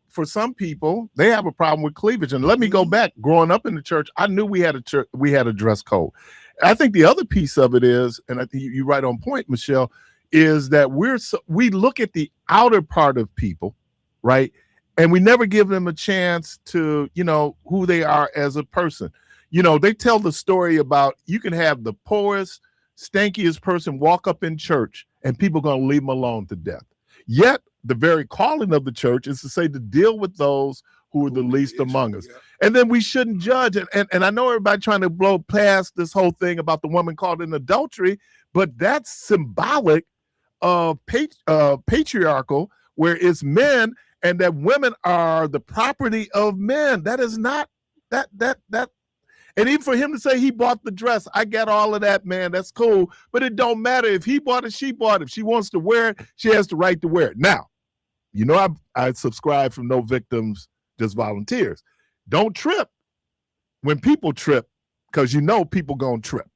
for some people, they have a problem with cleavage. And let me go back. Growing up in the church, I knew we had a dress code. I think the other piece of it is, and I think you're right on point, Michelle, is that we look at the outer part of people, right? And we never give them a chance to, who they are as a person. They tell the story about you can have the poorest, stankiest person walk up in church and people going to leave them alone to death. Yet the very calling of the church is to say to deal with those who are the least among us. And then we shouldn't judge. And I know everybody trying to blow past this whole thing about the woman caught in adultery, but that's symbolic of patriarchal, where it's men and that women are the property of men. That is not that. And even for him to say he bought the dress, I get all of that, man. That's cool. But it don't matter if he bought it, she bought it. If she wants to wear it, she has the right to wear it. Now, I subscribe from no victims, just volunteers. Don't trip when people trip, because people gonna trip.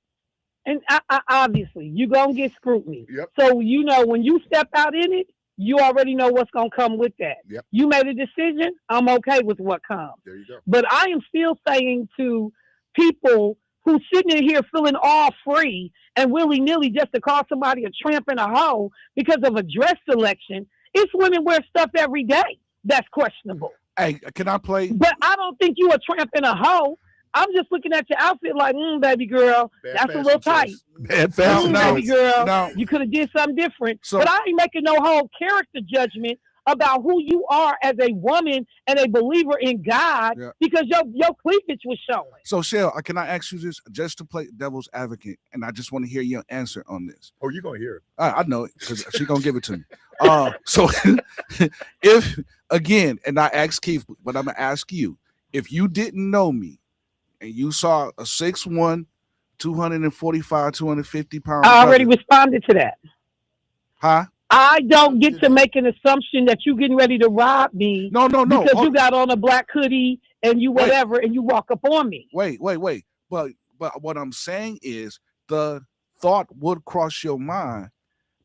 And obviously, you're going to get scrutiny. Yep. So, when you step out in it, you already know what's going to come with that. Yep. You made a decision. I'm okay with what comes. There you go. But I am still saying to people who sitting in here feeling all free and willy-nilly just to call somebody a tramp and a hoe because of a dress selection, it's women wear stuff every day that's questionable. Hey, can I play? But I don't think you a tramp and a hoe. I'm just looking at your outfit like, baby girl, that's a little tight. Bad fashion Baby girl, No. you could have did something different. So- but I ain't making no whole character judgment about who you are as a woman and a believer in God because your cleavage was showing. So, Shell, can I ask you this just to play devil's advocate? And I just want to hear your answer on this. Oh, you're going to hear it. I know it because she's going to give it to me. So if, again, and I asked Keith, but I'm going to ask you, if you didn't know me and you saw a 6'1", 245, 250 pound I already responded to that. Huh? I don't get to make an assumption that you getting ready to rob me. No. Because you got on a black hoodie and you whatever and you walk up on me. Wait. But what I'm saying is the thought would cross your mind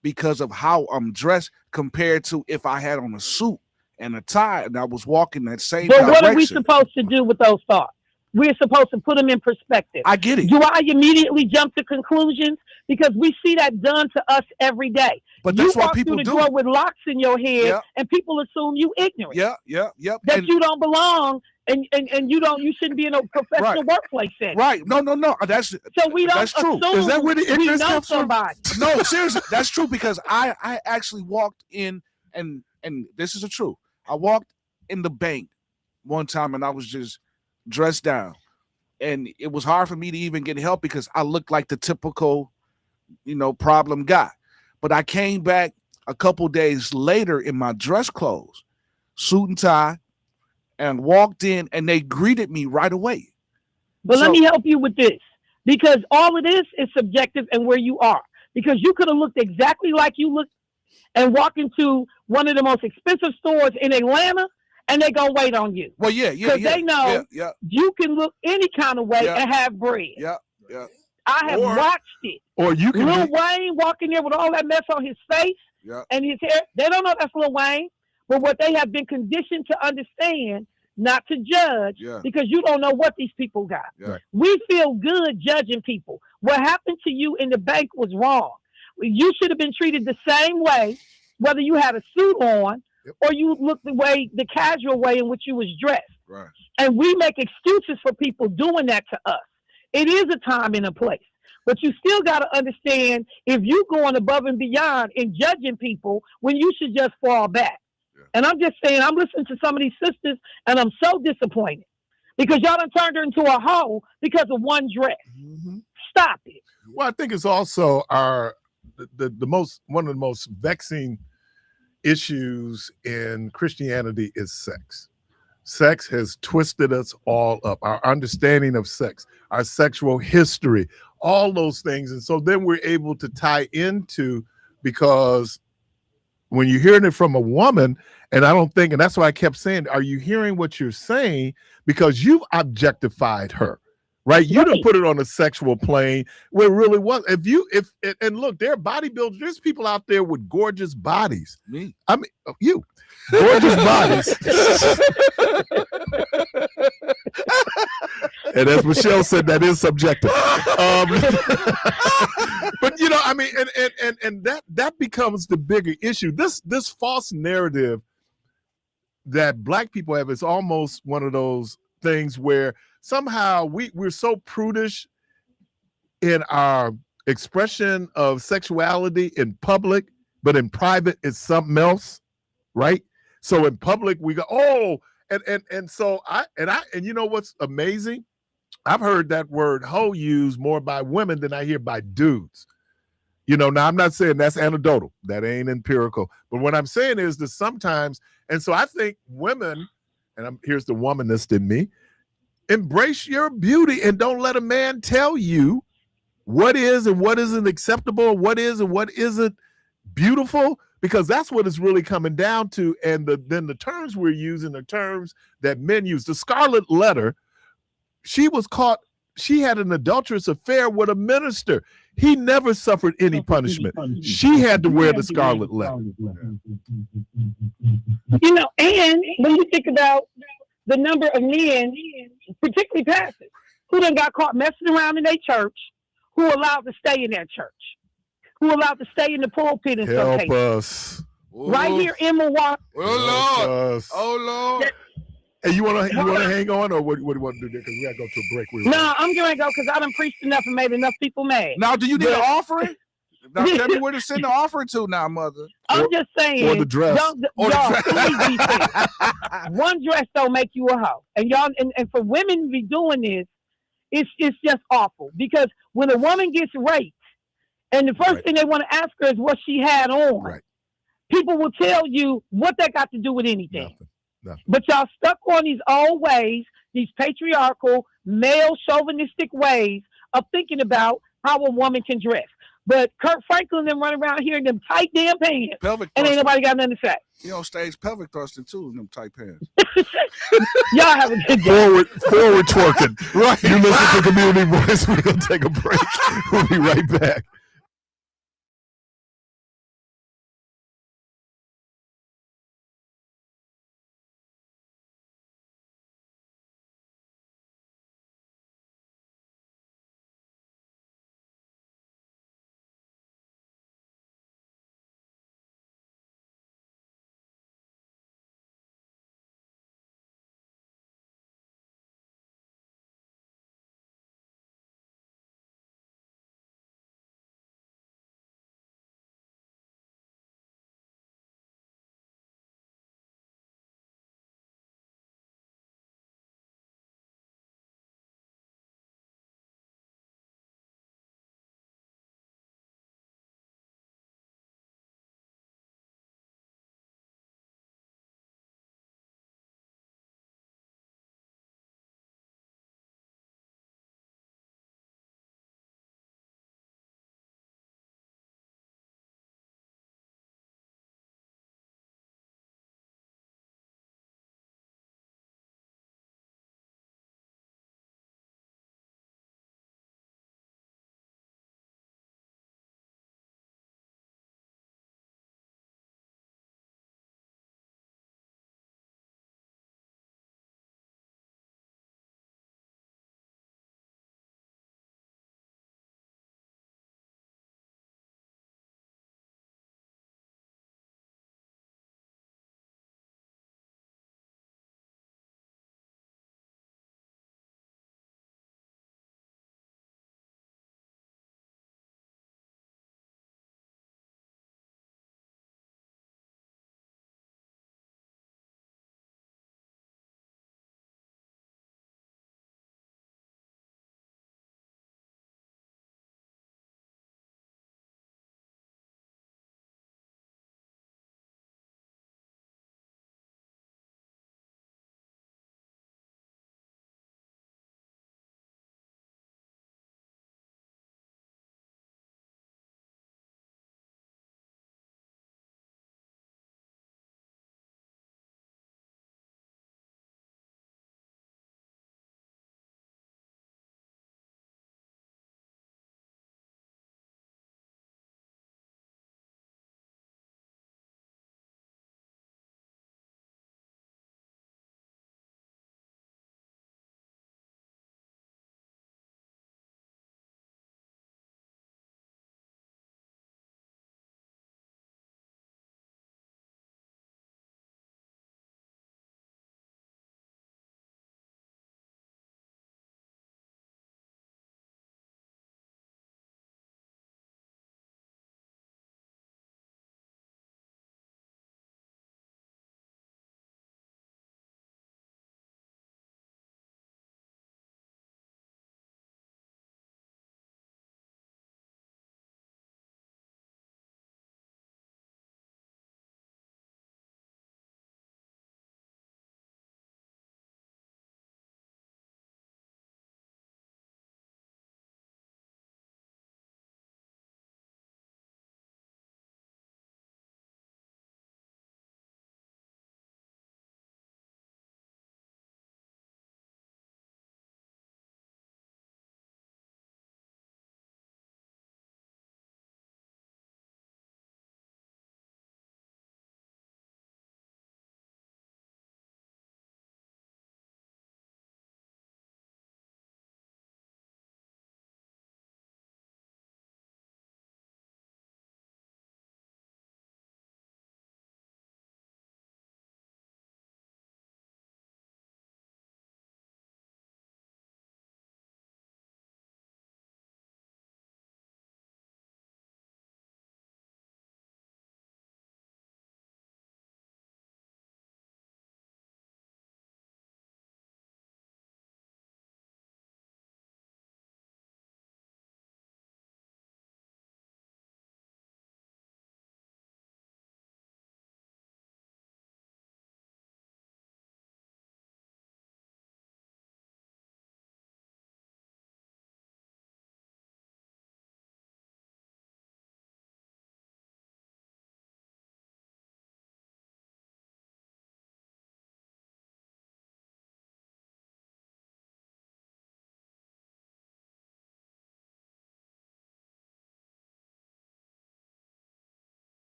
because of how I'm dressed compared to if I had on a suit and a tie and I was walking that same But direction. what are we supposed to do with those thoughts? we're supposed to put them in perspective. I get it. Do I immediately jump to conclusions? Because we see that done to us every day. But you that's what walk people through the do. door with locks in your head, Yeah. and people assume you ignorant. Yeah. That And- you don't belong, and you shouldn't be in a professional workplace setting. Right. No. That's So we don't that's true. assume Is that where the we ignorance know comes from? somebody. No, seriously, that's true because I actually walked in and this is the truth. I walked in the bank one time and I was just dressed down, and it was hard for me to even get help because I looked like the typical, problem guy. But I came back a couple days later in my dress clothes, suit and tie, and walked in, and they greeted me right away. But let me help you with this, because all of this is subjective and where you are. Because you could have looked exactly like you look and walk into one of the most expensive stores in Atlanta, and they're going to wait on you. Well, yeah. Because they know you can look any kind of way and have bread. Yeah. I have watched it. Or you can Lil Wayne walking there with all that mess on his face and his hair. They don't know that's Lil Wayne, but what they have been conditioned to understand, not to judge, because you don't know what these people got. Yeah. We feel good judging people. What happened to you in the bank was wrong. You should have been treated the same way, whether you had a suit on or you looked the casual way in which you was dressed. Right. And we make excuses for people doing that to us. It is a time and a place. But you still got to understand if you're going above and beyond in judging people when you should just fall back. Yeah. And I'm just saying, I'm listening to some of these sisters, and I'm so disappointed because y'all done turned her into a hoe because of one dress. Mm-hmm. Stop it. Well, I think it's also one of the most vexing issues in Christianity is sex. Sex has twisted us all up, our understanding of sex, our sexual history, all those things. And so then we're able to tie into, because when you're hearing it from a woman, and that's why I kept saying, are you hearing what you're saying? Because you've objectified her, right? You didn't put it on a sexual plane where it really was. And look, there are bodybuilders, there's people out there with gorgeous bodies. Me. I mean, you. Gorgeous bodies. And as Michelle said, that is subjective. But I mean, and that becomes the bigger issue. This false narrative that Black people have is almost one of those things where somehow we're so prudish in our expression of sexuality in public, but in private it's something else, right? So in public we go, and so you know what's amazing? I've heard that word hoe used more by women than I hear by dudes. Now I'm not saying that's anecdotal, that ain't empirical, but what I'm saying is that sometimes, and so I think women, and here's the womanist in me, embrace your beauty and don't let a man tell you what is and what isn't acceptable, what is and what isn't beautiful, because that's what it's really coming down to. And then the terms we're using are terms that men use. The Scarlet Letter, she was caught, she had an adulterous affair with a minister. He never suffered any punishment. She had to wear the Scarlet Letter. And when you think about the number of men, particularly pastors, who done got caught messing around in their church, who allowed to stay in their church, who allowed to stay in the pulpit in some cases. Help us. Right here in Milwaukee. Oh, Lord. Hey, you wanna hang on, or what do you want to do there? Because we gotta go to a break. No, I'm gonna go because I done preached enough and made enough people mad. Now, do you need an offering? Now tell me where to send the offering to now, mother. I'm just saying. Or the dress. One dress don't make you a hoe. And y'all, and for women to be doing this, it's just awful. Because when a woman gets raped, and the first thing they want to ask her is what she had on, people will tell you what that got to do with anything. Nothing. But y'all stuck on these old ways, these patriarchal, male chauvinistic ways of thinking about how a woman can dress. But Kurt Franklin them running around here in them tight damn pants, pelvic and ain't nobody got nothing to say. He on stage pelvic thrusting too in them tight pants. Y'all have a good day. Forward twerking. Right. You listen to Community Voice. We're gonna take a break. We'll be right back.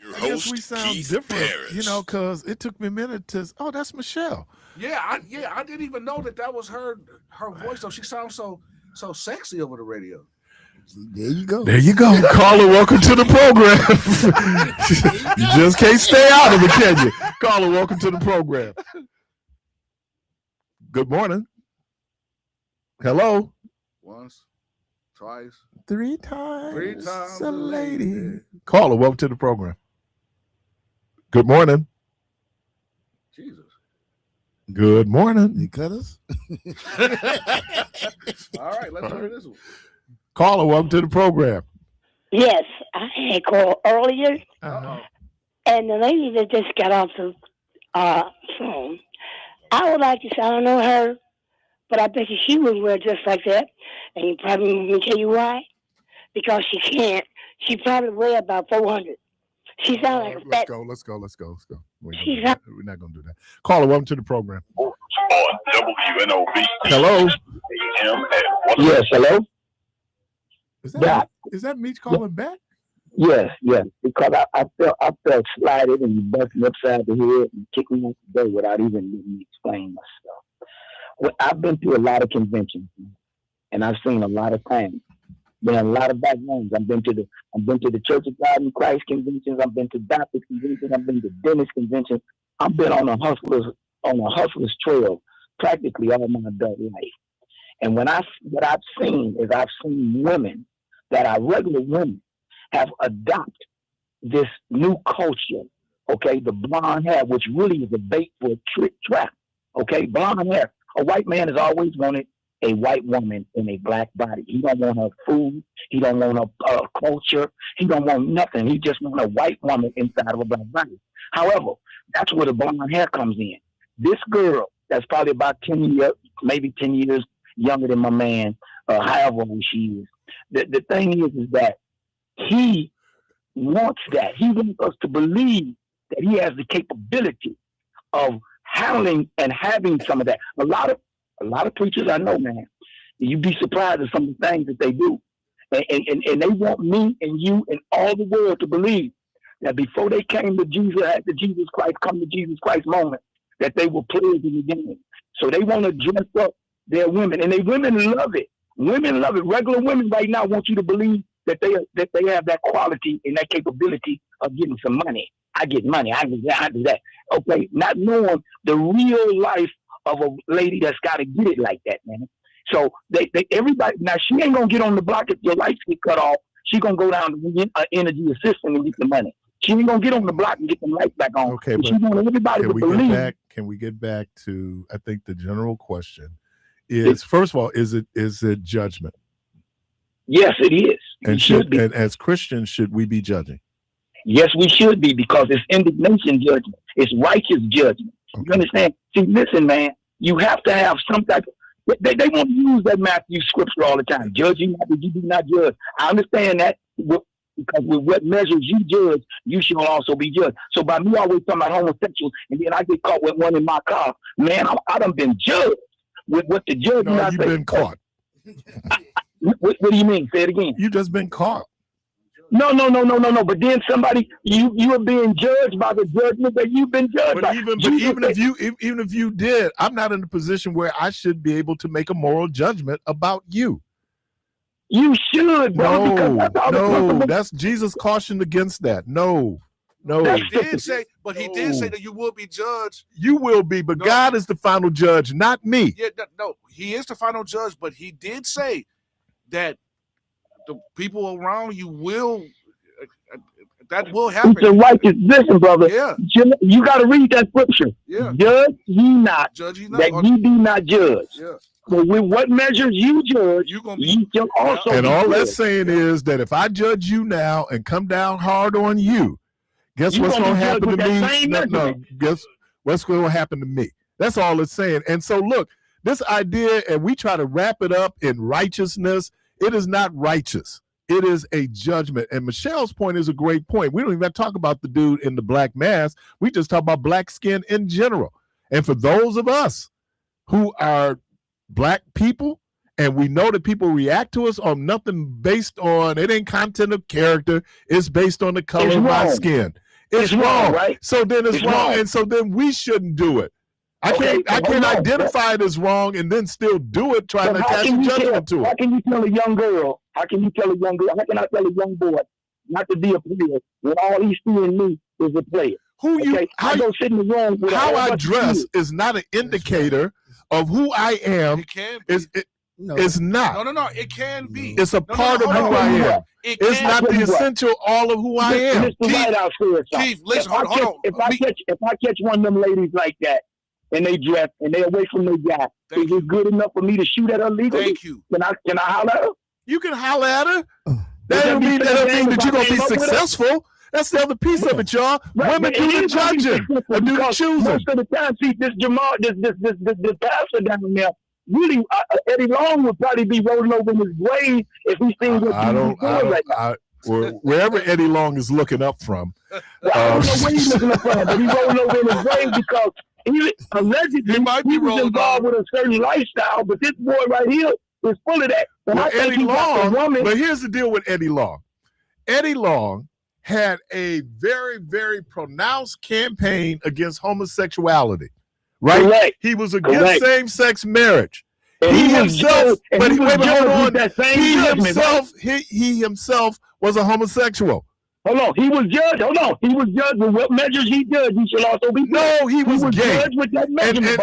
Your I guess host, we sound Keith different, Parris. you know, because it took me a minute to. Oh, that's Michelle. Yeah, I didn't even know that was her voice. Though she sounds so sexy over the radio. There you go. There you go. Caller, welcome to the program. You just can't stay out of it, can you? Caller, welcome to the program. Good morning. Hello. Once, twice, 3 times. 3 times a a lady. lady. Caller, welcome to the program. Good morning. Jesus. Good morning. You cut us? All right, let's do this one. Caller, welcome to the program. Yes, I had called earlier, Uh-huh. and the lady that just got off the phone, I would like to say I don't know her, but I bet you she would wear just like that, and you probably won't tell you why, because she can't. She probably weigh about 400. She sounds like a Let's fat. go. We're She's not going to do that. Caller, welcome to the program. On WNOV. Hello. Yes, hello? Is that me calling back? Yes, because I felt slighted and you busted me upside the head and kicked me off the day without even letting me explain myself. Well, I've been to a lot of conventions and I've seen a lot of things. Been in a lot of backgrounds. I've been to the Church of God in Christ conventions. I've been to Baptist conventions. I've been to dentist conventions. I've been on a hustler's trail practically all my adult life. And what I've seen is I've seen women that are regular women have adopted this new culture. Okay, the blonde hair, which really is a bait for a trick trap. Okay, blonde hair. A white man has always wanted a white woman in a black body. He don't want her food. He don't want her culture. He don't want nothing. He just want a white woman inside of a black body. However, that's where the blonde hair comes in. This girl that's probably about 10 years, maybe 10 years younger than my man, however old she is. The thing is that he wants that. He wants us to believe that he has the capability of handling and having some of that. A lot of preachers I know, man, you'd be surprised at some of the things that they do. And they want me and you and all the world to believe that before they came to Jesus, at the Jesus Christ, come to Jesus Christ moment, that they were players in the game. So they want to dress up their women, and women love it. Women love it. Regular women right now want you to believe that they have that quality and that capability of getting some money. I get money. I do that. Okay, not knowing the real life of a lady that's got to get it like that, man. So everybody now, she ain't gonna get on the block if your lights get cut off. She gonna go down to the energy assistant and get the money. She ain't gonna get on the block and get the lights back on. Okay, but she want everybody to believe. Can we get back to? I think the general question is: first of all, is it judgment? Yes, it is. And as Christians, should we be judging? Yes, we should be, because it's indignation judgment. It's righteous judgment. Okay. You understand? See, listen, man, you have to have some type of, they want to use that Matthew scripture all the time. Judging not that you do not judge. I understand that, because with what measures you judge, you shall also be judged. So by me always talking about homosexuals, and then I get caught with one in my car, man, I done been judged with what the judge. No, you've been caught. What do you mean? Say it again. You just been caught. No. But then somebody, you are being judged by the judgment that you've been judged by. Even if you did, I'm not in a position where I should be able to make a moral judgment about you. You should, bro. No, that's Jesus cautioned against that. No. He did say that you will be judged. You will be, but God is the final judge, not me. Yeah, no, he is the final judge, but he did say that the people around you will, that will happen. It's a righteous. Listen, brother. Yeah. You got to read that scripture. Yeah. Judge ye not, that ye be not judged. Yeah. So with what measures you judge, you shall also. And be all judged. that's saying is that if I judge you now and come down hard on you, guess what's going to happen to me? Guess what's going to happen to me? That's all it's saying. And so, look, this idea, and we try to wrap it up in righteousness. It is not righteous. It is a judgment. And Michelle's point is a great point. We don't even talk about the dude in the black mask. We just talk about black skin in general. And for those of us who are black people, and we know that people react to us on nothing based on, it ain't content of character. It's based on the color of my skin. It's wrong, right? So then it's wrong, wrong. and so then we shouldn't do it. I Okay, can't identify it as wrong and then still do it, trying to attach a judgment to How it. can you tell a young girl? How can you tell a young girl? How can I tell a young boy not to be a player when all he's seeing me is a player? I go sit in the room with how I dress is not an indicator of who I am. It can be. It's not. No. It can be. It's a part of who I am. It's not the essential all of who I am. Keith, listen, hold on. If I catch one of them ladies like that, and they dress and they away from their guy, is it good enough for me to shoot at her legally? Thank you. Can I holler at her? You can holler at her. That don't mean that you're gonna be successful. That's the other piece of it, y'all. Right, Women do the judging and do the choosing. Most of the time, see, this Jamal, this pastor down there, really, Eddie Long would probably be rolling over in his grave if he seen what he's doing right now. Wherever Eddie Long is looking up from. I don't know where he's looking up from, but he's rolling over in his grave because allegedly he was involved with a certain lifestyle, but this boy right here is full of that. Eddie Long, but here's the deal with Eddie Long. Eddie Long had a very, very pronounced campaign against homosexuality, right? Correct. He was against same-sex marriage. And he himself was a homosexual. Hold on, he was judged. He was judged with what measures he judged. He should also be. No, he was gay. Judged with that measurement.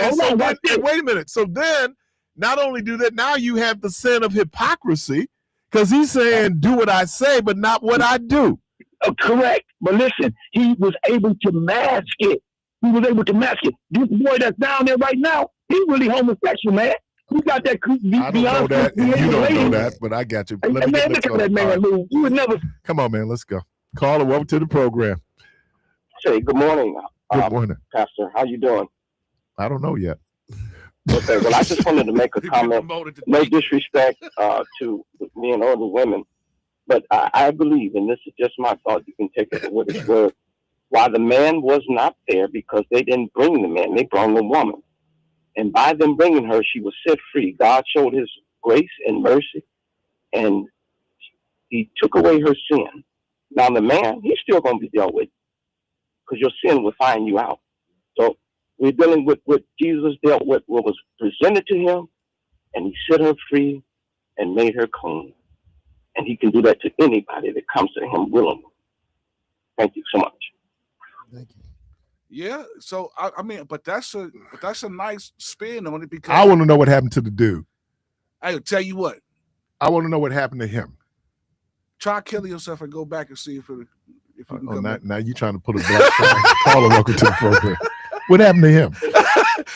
Wait a minute. So then, not only do that, now you have the sin of hypocrisy because he's saying, "Do what I say, but not what I do." Correct. But listen, he was able to mask it. This boy that's down there right now, he's really homosexual, man. He got that. I don't know that, and you don't know that, but I got you. Look at that man, Lou. You would never. Come on, man. Let's go. Caller, welcome to the program. Hey, good morning. Good morning, Pastor. How you doing? I don't know yet. Okay. Well, I just wanted to make a comment. No disrespect to me and older women. But I believe, and this is just my thought, you can take it for what it's worth, why the man was not there because they didn't bring the man, they brought the woman. And by them bringing her, she was set free. God showed his grace and mercy, and he took away her sin. Now the man, he's still going to be dealt with because your sin will find you out. So we're dealing with what Jesus dealt with, what was presented to him, and he set her free and made her clean. And he can do that to anybody that comes to him willingly. Thank you so much. Thank you. Yeah. So I mean, but that's a nice spin on it because I want to know what happened to the dude. I'll tell you what. I want to know what happened to him. Try killing yourself and go back and see if you can come back. Now you're trying to put a black caller. Welcome to the program. What happened to him?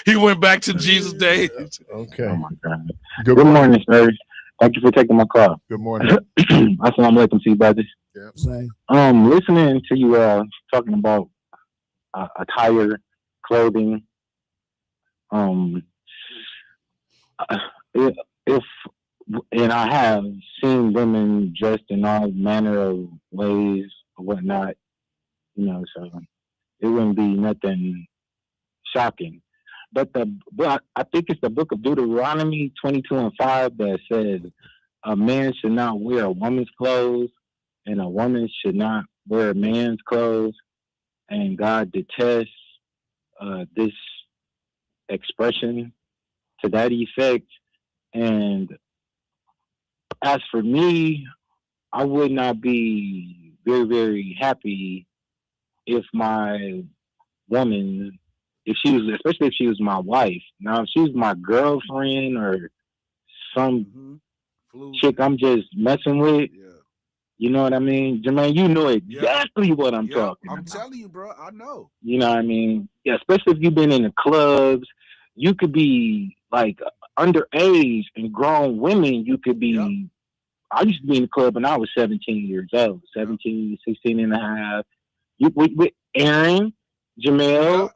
He went back to Jesus' days. Okay. Oh my God. Good morning, sir. Thank you for taking my call. Good morning. Assalamu alaikum to you, brothers. Yeah. Same. Listening to you talking about attire, clothing. If and I have seen women dressed in all manner of ways or whatnot, so it wouldn't be nothing shocking. But I think it's the book of Deuteronomy 22:5 that says a man should not wear a woman's clothes and a woman should not wear a man's clothes. And God detests this expression to that effect. And as for me, I would not be very, very happy if my woman, especially if she was my wife. Now, if she was my girlfriend or some chick I'm just messing with, you know what I mean? Jermaine, you know exactly what I'm talking about. I'm telling you, bro, I know. You know what I mean? Yeah, especially if you've been in the clubs. You could be like underage and grown women. You could be, I used to be in the club when I was 17 years old, 17, 16 and a half. With Aaron, Jamel,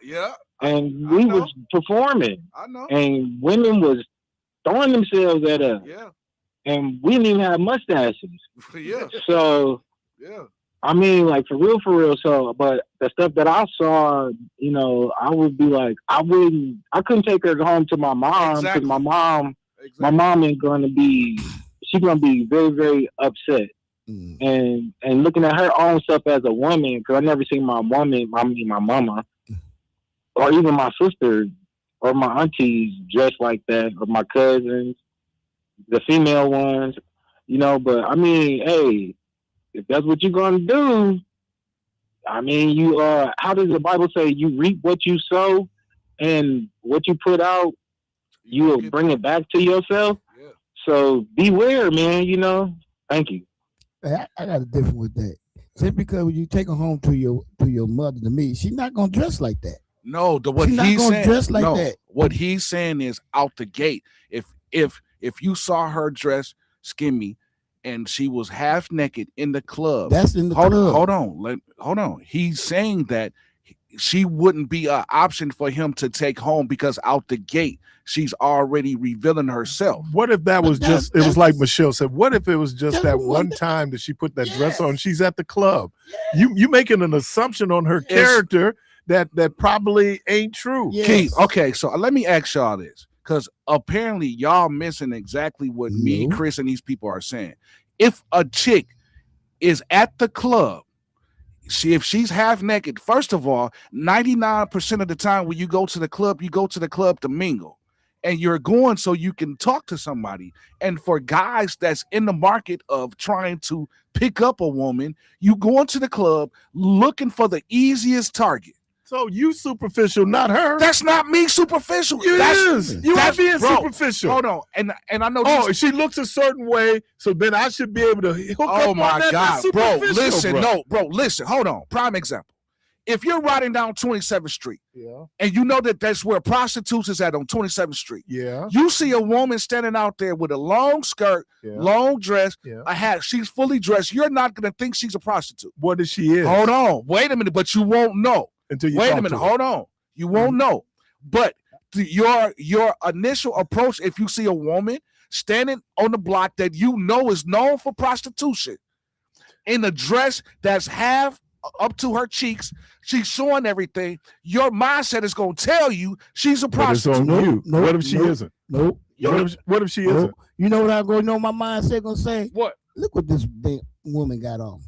and we was performing. I know. And women was throwing themselves at us. Yeah. And we didn't even have mustaches. Yeah. So, I mean, like, for real. So, but the stuff that I saw, I would be like, I couldn't take her home to my mom because my mom ain't going to be, she's going to be very, very upset. and looking at her own self as a woman, because I never seen my woman, my mama, or even my sister or my aunties dressed like that, or my cousins, the female ones, But I mean, hey, if that's what you're gonna do, I mean, you how does the Bible say you reap what you sow, and what you put out, you will bring it back to yourself. Yeah. So beware, man. Thank you. I got a different with that. Just because when you take her home to your mother, to me, she's not gonna dress like that. No, what she's he's not gonna saying, dress like that. What he's saying is out the gate. If you saw her dress skimmy and she was half naked in the club, that's in the club. Hold on. He's saying that she wouldn't be an option for him to take home because out the gate she's already revealing herself. What if that was just? It was like Michelle said. What if it was just that one time that she put that dress on? She's at the club. You making an assumption on her character that probably ain't true. Keith, okay, so let me ask y'all this, because apparently y'all missing exactly what me, Chris, and these people are saying. If a chick is at the club, if she's half naked, first of all, 99% of the time when you go to the club to mingle. And you're going so you can talk to somebody. And for guys that's in the market of trying to pick up a woman, you go into the club looking for the easiest target. So you superficial, not her. That's not me superficial. You are being superficial. Hold on. And I know. Oh, she looks a certain way, so then I should be able to hook up. Oh my on that. God, bro! Listen, listen. Hold on. Prime example. If you're riding down 27th Street, and you know that's where prostitutes is at on 27th Street, you see a woman standing out there with a long skirt, long dress, a hat. She's fully dressed. You're not going to think she's a prostitute. What if she is? Hold on. Wait a minute, but you won't know. Until you wait talk a minute. to her. Hold on. You won't know. But your initial approach, if you see a woman standing on the block that you know is known for prostitution, in a dress that's half up to her cheeks, she's showing everything, your mindset is going to tell you she's a prostitute. But it's on you. What if she isn't? Nope. What if she isn't? You know what I'm going to know my mindset going to say? What? Look what this woman got on.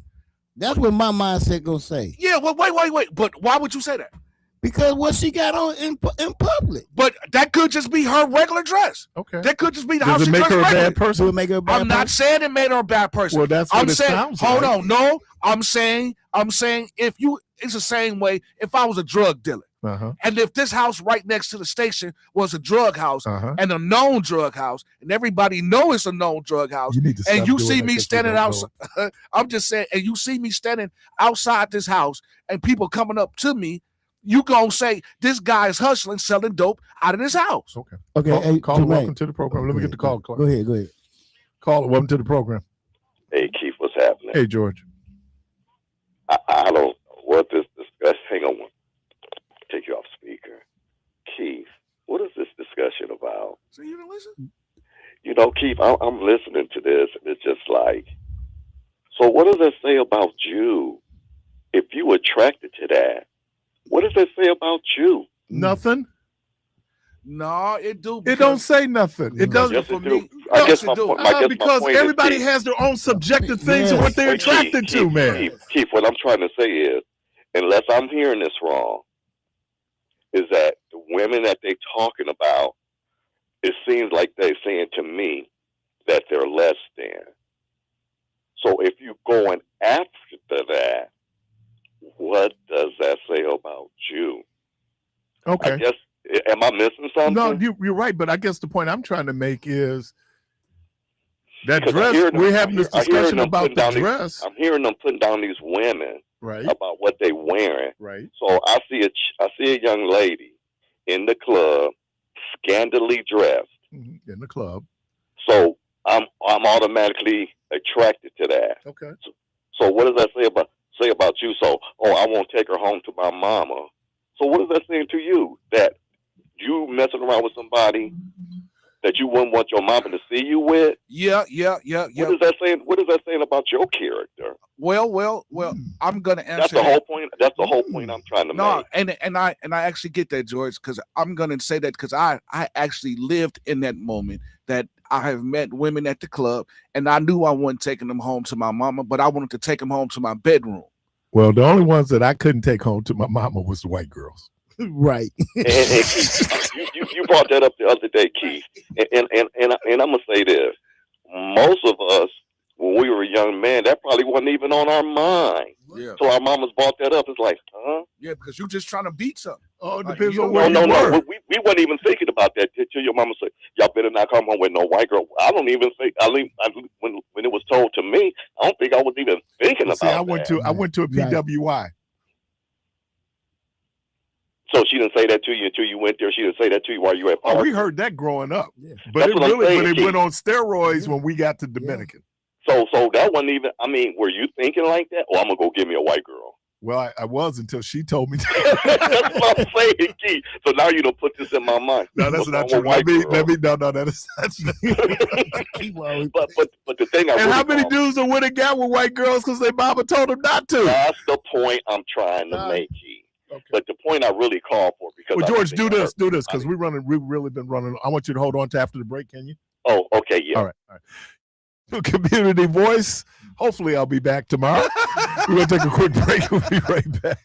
That's what my mindset going to say. Yeah, well, wait. But why would you say that? Because what she got on in public. But that could just be her regular dress. Okay. That could just be Does how it she make dressed her a regularly. bad person? Does it make her a bad I'm not saying it made her a bad person. Well, that's what it sounds hold like. on. No, I'm saying it's the same way if I was a drug dealer. And if this house right next to the station was a drug house and a known drug house, and everybody know it's a known drug house, and you see me standing outside, I'm just saying, and you see me standing outside this house and people coming up to me, you gonna say this guy is hustling, selling dope out of this house. Okay. Caller, welcome to the program. Let me get the call. Go ahead. Caller, welcome to the program. Hey, Keith, what's happening? Hey, George. I don't know what this discussion. Hang on. Take you off speaker. Keith, what is this discussion about? So you don't listen? You know, Keith, I'm listening to this, and it's just like, so what does that say about you? If you attracted to that, what does that say about you? Nothing. No, it do. It don't say nothing. It doesn't. Yes, for it me. do. I guess my because point is, everybody Keith, has their own subjective things of what they're attracted to, man. Keith, what I'm trying to say is, unless I'm hearing this wrong, is that the women that they're talking about, it seems like they're saying to me that they're less than. So if you're going after that, what does that say about you? Okay. I guess, am I missing something? No, you're right, but I guess the point I'm trying to make is that dress. We're having this discussion about the dress. I'm hearing them putting down these women about what they're wearing. Right. So I see a young lady in the club, scantily dressed. In the club. So I'm automatically attracted to that. Okay. So what does that say about you? So, I won't take her home to my mama. So what is that saying to you? That you messing around with somebody that you wouldn't want your mama to see you with? Yeah. What is that saying? What is that saying about your character? Well, I'm gonna answer. That's the whole point. That's the whole point I'm trying to make. And I actually get that, George, because I'm gonna say that because I actually lived in that moment that I have met women at the club, and I knew I wasn't taking them home to my mama, but I wanted to take them home to my bedroom. Well, the only ones that I couldn't take home to my mama was the white girls. Right. And Keith, you brought that up the other day, Keith, and I'm gonna say this: most of us, when we were a young man, that probably wasn't even on our mind. Yeah. So our mamas brought that up. It's like, huh? Yeah, because you're just trying to beat something. Oh, it Like, depends you on don't where you were. No. We weren't even thinking about that till your mama said, "Y'all better not come home with no white girl." I don't even think. When it was told to me, I don't think I was even thinking about I went that. I went to a PWI. So she didn't say that to you until you went there. She didn't say that to you while you were at Parris. Oh, we heard that growing up. Yeah. But That's it what I'm really, saying, but it Keith. went on steroids when we got to Dominican. So that wasn't even. I mean, were you thinking like that? Oh, I'm gonna go get me a white girl. Well, I was until she told me. That's what I'm saying, Keith. So now you don't put this in my mind. No, that's What's not wrong true. with Let me. No, that is not true. But the thing I And really how many dudes that went and got with white girls because their mama told them not to? That's the point I'm trying to make, Keith. Okay. But the point I really call for because Well, George, do this, because we've really been running. I want you to hold on to after the break. Can you? Oh, okay, yeah. All right. Community Voice. Hopefully, I'll be back tomorrow. We're gonna take a quick break. We'll be right back.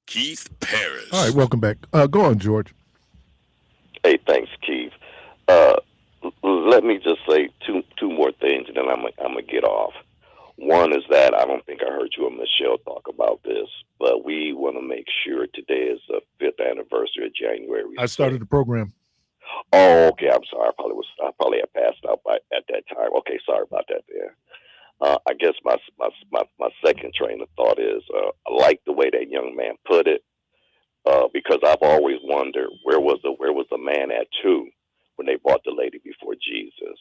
Keith Parris. All right, welcome back. Go on, George. Hey, thanks, Keith. Let me just say two more things, and then I'm gonna get off. One is that I don't think I heard you and Michelle talk about this, but we want to make sure today is the 5th anniversary of January 6th. I started the program. Oh, okay. I'm sorry. I probably had passed out at that time. Okay, sorry about that. There. I guess my second train of thought is I like the way that young man put it, because I've always wondered where was the man at too when they brought the lady before Jesus.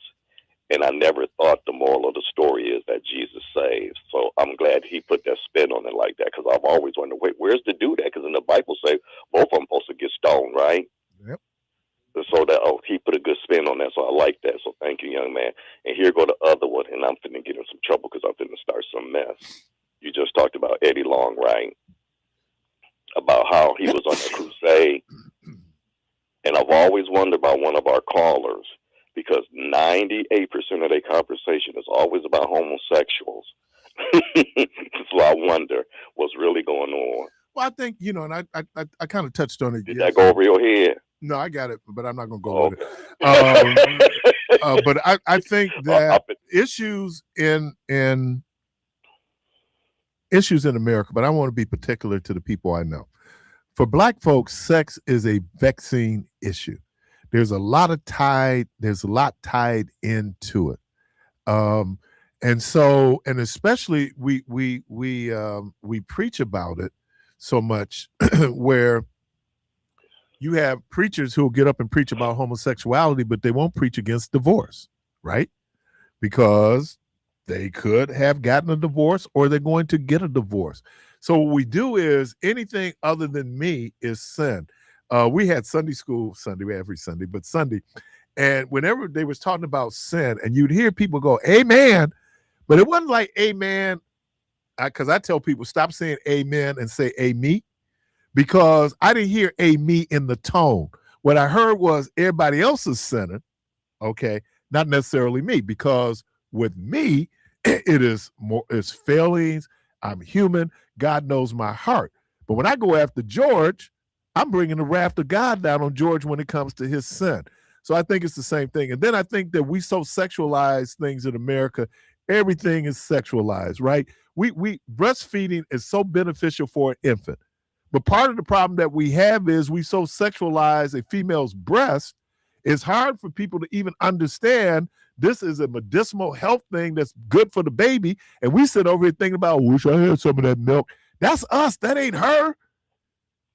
And I never thought the moral of the story is that Jesus saves. So I'm glad he put that spin on it like that, because I've always wondered, wait, where's the dude at? Because in the Bible say both of them supposed to get stoned, right? Yep. So that he put a good spin on that. So I like that. So thank you, young man. And here go the other one, and I'm finna get in some trouble because I'm finna start some mess. You just talked about Eddie Long, right? About how he was on the crusade. And I've always wondered about one of our callers, because 98% of their conversation is always about homosexuals. So I wonder what's really going on. Well, I think, and I kind of touched on it. Did that go over your head? No, I got it, but I'm not going to go with it. But I think that issues in America, but I want to be particular to the people I know. For Black folks, sex is a vexing issue. There's a lot tied into it. And especially we preach about it so much where you have preachers who will get up and preach about homosexuality, but they won't preach against divorce, right? Because they could have gotten a divorce or they're going to get a divorce. So what we do is anything other than me is sin. We had Sunday school every Sunday, but Sunday. And whenever they was talking about sin, and you'd hear people go, amen, but it wasn't like amen, because I tell people stop saying amen and say me, because I didn't hear me in the tone. What I heard was everybody else is sinning, okay, not necessarily me, because with me, it's failings. I'm human. God knows my heart. But when I go after George, I'm bringing the wrath of God down on George when it comes to his sin. So I think it's the same thing. And then I think that we so sexualize things in America. Everything is sexualized, right? We breastfeeding is so beneficial for an infant. But part of the problem that we have is we so sexualize a female's breast. It's hard for people to even understand this is a medicinal health thing that's good for the baby. And we sit over here thinking about, wish I had some of that milk. That's us. That ain't her.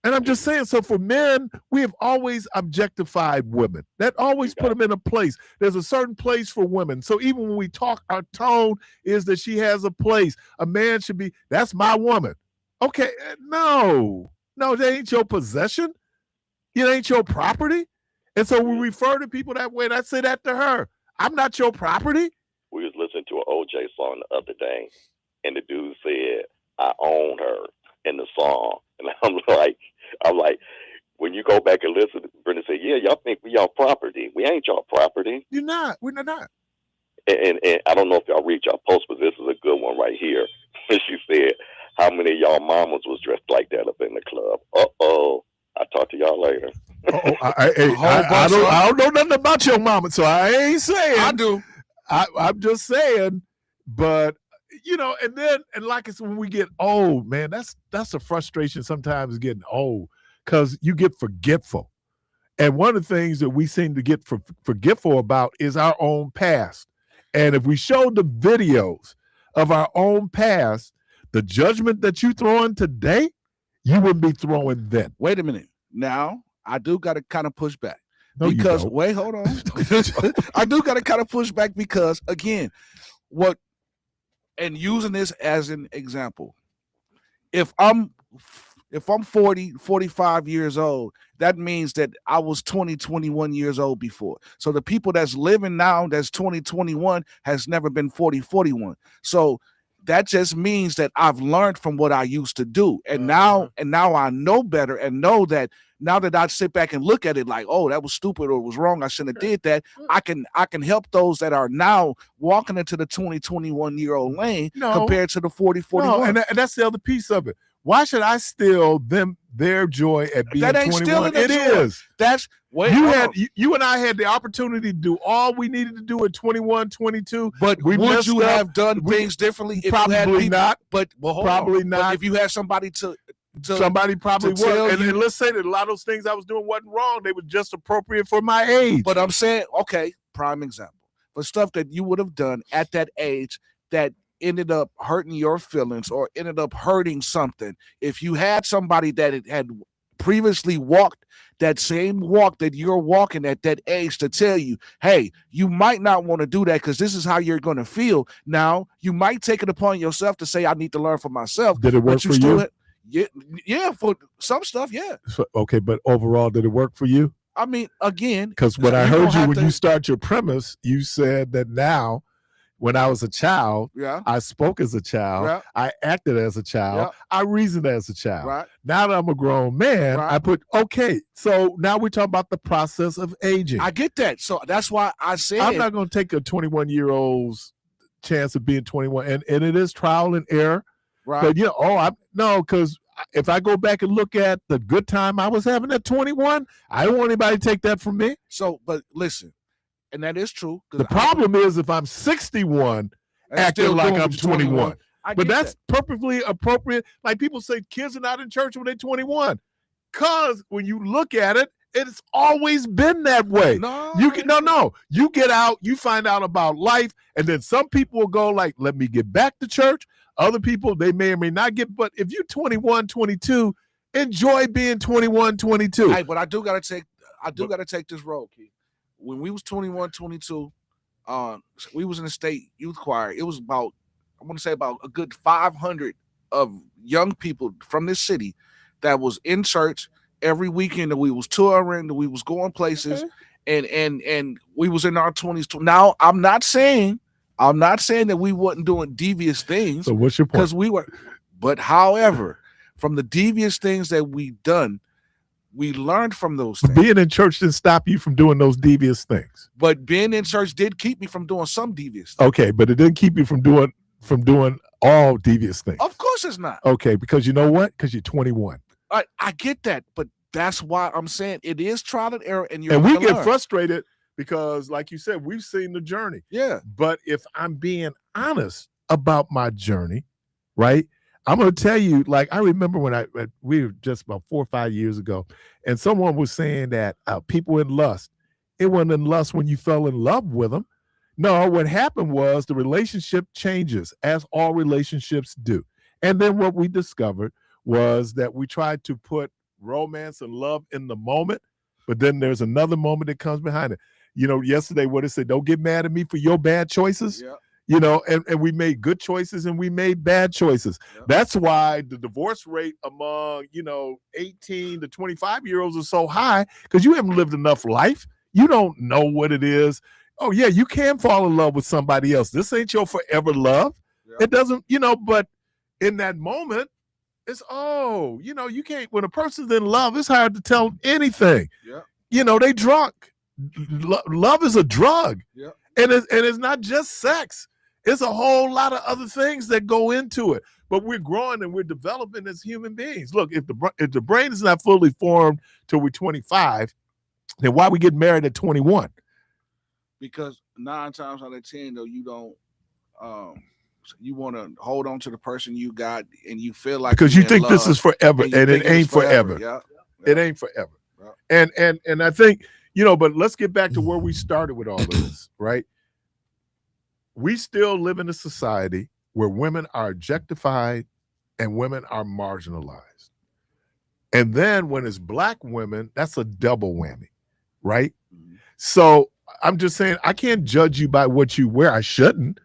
And I'm just saying, so for men, we have always objectified women. That always put them in a place. There's a certain place for women. So even when we talk, our tone is that she has a place. A man should be, that's my woman. Okay, no, that ain't your possession. It ain't your property. And so we refer to people that way, and I say that to her. I'm not your property. We was listening to an OJ song the other day, and the dude said, I own her in the song. And I'm like, when you go back and listen, Brenda said, yeah, y'all think we y'all property. We ain't y'all property. You're not. We're not. And I don't know if y'all read y'all post, but this is a good one right here. She said, how many of y'all mamas was dressed like that up in the club? Uh-oh. I'll talk to y'all later. I don't know nothing about your mama, so I ain't saying. I do. I'm just saying, but and like it's when we get old, man, that's a frustration sometimes getting old, because you get forgetful. And one of the things that we seem to get forgetful about is our own past. And if we showed the videos of our own past, the judgment that you throwing today, you wouldn't be throwing then. Wait a minute. Now, I do got to kind of push back. No, because, wait, hold on. I do got to kind of push back because, again, and using this as an example, if I'm 40, 45 years old, that means that I was 20, 21 years old before. So the people that's living now that's 20, 21 has never been 40, 41. So that just means that I've learned from what I used to do. And now I know better, and know that now that I sit back and look at it like, oh, that was stupid or was wrong, I shouldn't have did that. I can help those that are now walking into the 20, 21-year-old lane compared to the 40, 41. No, and that's the other piece of it. Why should I steal them their joy at being That ain't 21? stealing their It joy. is. That's wait. You and I had the opportunity to do all we needed to do at 21, 22. But would you have done things differently if probably you had people, not. But well, hold probably on. not. But if you had somebody to somebody probably to tell would. you- And let's say that a lot of those things I was doing wasn't wrong. They were just appropriate for my age. But I'm saying, okay, prime example. For stuff that you would have done at that age that ended up hurting your feelings or ended up hurting something. If you had somebody that had previously walked that same walk that you're walking at that age to tell you, hey, you might not want to do that because this is how you're going to feel. Now, you might take it upon yourself to say, I need to learn for myself. Did it work but you for still you? Yeah, for some stuff, yeah. Okay, but overall, did it work for you? I mean, again, because when I heard you when you start your premise, you said that now, when I was a child, I spoke as a child, I acted as a child, I reasoned as a child. Right. Now that I'm a grown man, I put so now we're talking about the process of aging. I get that. So that's why I said I'm not going to take a 21-year-old's chance of being 21, and it is trial and error. Right. But because if I go back and look at the good time I was having at 21, I don't want anybody to take that from me. So, but listen, and that is true. The problem is if I'm 61 acting like I'm 21. But that's perfectly appropriate. Like people say kids are not in church when they're 21. Because when you look at it, it's always been that way. You get out, you find out about life, and then some people will go like, let me get back to church. Other people, they may or may not get, but if you're 21, 22, enjoy being 21, 22. Hey, but I do gotta take this role, Keith. When we was 21, 22, we was in the state youth choir. It was about, I want to say about a good 500 of young people from this city that was in church every weekend, that we was touring, that we was going places, and we was in our 20s. Now, I'm not saying that we wasn't doing devious things. So what's your point? Because we were, but however, from the devious things that we done, we learned from those things. Being in church didn't stop you from doing those devious things. But being in church did keep me from doing some devious things. Okay, but it didn't keep you from doing all devious things. Of course it's not. Okay, because you know what? Because you're 21. I get that, but that's why I'm saying it is trial and error, and we get frustrated because, like you said, we've seen the journey. Yeah. But if I'm being honest about my journey, right? I'm going to tell you, like, I remember when we were just about 4 or 5 years ago, and someone was saying that people in lust, it wasn't in lust when you fell in love with them. No, what happened was the relationship changes, as all relationships do. And then what we discovered was that we tried to put romance and love in the moment, but then there's another moment that comes behind it. Yesterday, what it said, don't get mad at me for your bad choices. Yeah. And we made good choices and we made bad choices. Yep. That's why the divorce rate among, 18 to 25-year-olds is so high, because you haven't lived enough life. You don't know what it is. Oh, yeah, you can fall in love with somebody else. This ain't your forever love. Yep. It doesn't, but in that moment, it's, you can't, when a person's in love, it's hard to tell anything. Yeah. They drunk. Love is a drug. Yeah. And it's not just sex. It's a whole lot of other things that go into it. But we're growing and we're developing as human beings. Look, if the brain is not fully formed till we're 25, then why we get married at 21? Because 9 times out of 10, though, you don't, you want to hold on to the person you got, and you feel like, because you think this is forever, and it ain't forever. Yeah. It ain't forever. Yeah. And I think, but let's get back to where we started with all of this, right? We still live in a society where women are objectified and women are marginalized. And then when it's Black women, that's a double whammy, right? Mm-hmm. So I'm just saying, I can't judge you by what you wear. I shouldn't,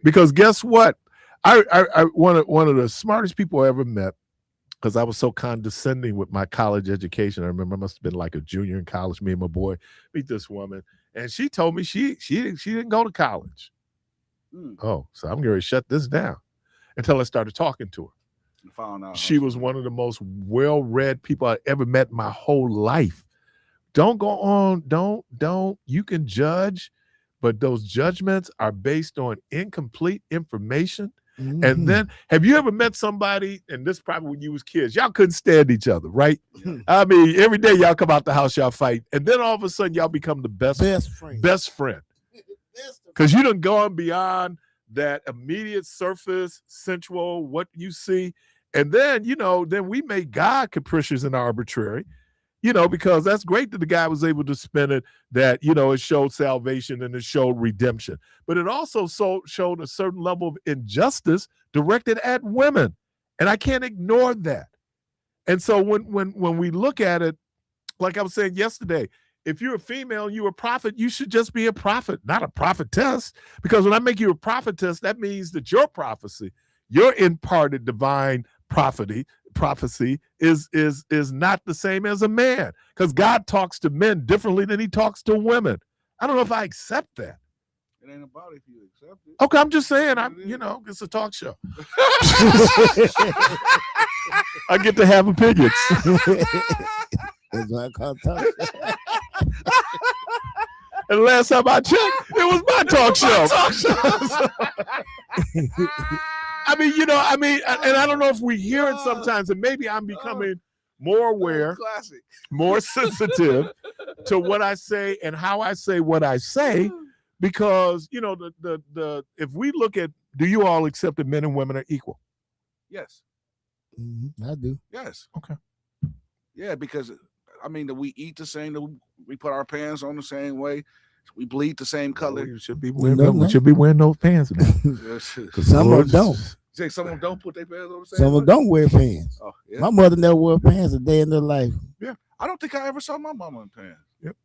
because guess what? I one of the smartest people I ever met, because I was so condescending with my college education. I remember I must have been like a junior in college, me and my boy, meet this woman. And she told me she didn't go to college. Oh, so I'm going to shut this down until I started talking to her. Found out she was one of the most well-read people I ever met in my whole life. Don't go on. Don't. You can judge, but those judgments are based on incomplete information. Mm-hmm. And then, have you ever met somebody, and this probably when you was kids, y'all couldn't stand each other, right? Yeah. I mean, every day y'all come out the house, y'all fight, and then all of a sudden y'all become the best friend. Because you done gone beyond that immediate surface, sensual, what you see. And then, then we make God capricious and arbitrary, because that's great that the guy was able to spin it, that, it showed salvation and it showed redemption. But it also showed a certain level of injustice directed at women. And I can't ignore that. And so when we look at it, like I was saying yesterday, if you're a female and you're a prophet, you should just be a prophet, not a prophetess. Because when I make you a prophetess, that means that your prophecy, your imparted divine prophecy is not the same as a man. Because God talks to men differently than he talks to women. I don't know if I accept that. It ain't about if you accept it. Okay, I'm just saying, it's a talk show. I get to have opinions. That's what I call talk show. And the last time I checked, it was my talk show. And I don't know if we hear it sometimes, and maybe I'm becoming more aware, more sensitive to what I say and how I say what I say, because if we look at, do you all accept that men and women are equal? Yes. Mm-hmm. I do. Yes. Okay. Yeah, because we eat the same, we put our pants on the same way, we bleed the same color. You should be wearing those pants now. Because some of them don't. Say some of them don't put their pants on the same Some of them don't wear pants. Oh, yeah. My mother never wore pants a day in her life. Yeah. I don't think I ever saw my mama in pants. Yep.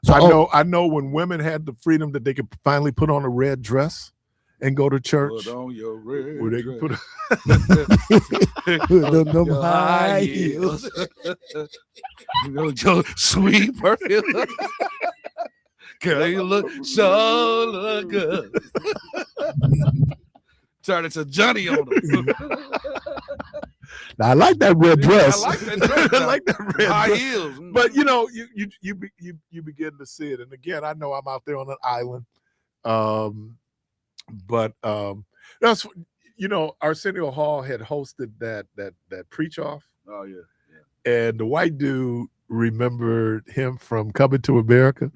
So I know when women had the freedom that they could finally put on a red dress and go to church. Put on your red where they dress. could put on them high heels. Your sweet perfume. Girl, you look so good. Turn it to Johnny on them. Now, I like that red dress. I like that dress. I like that red high dress. heels. But you begin to see it. And again, I know I'm out there on an island. But that's Arsenio Hall had hosted that preach off. Oh yeah. And the white dude remembered him from Coming to America.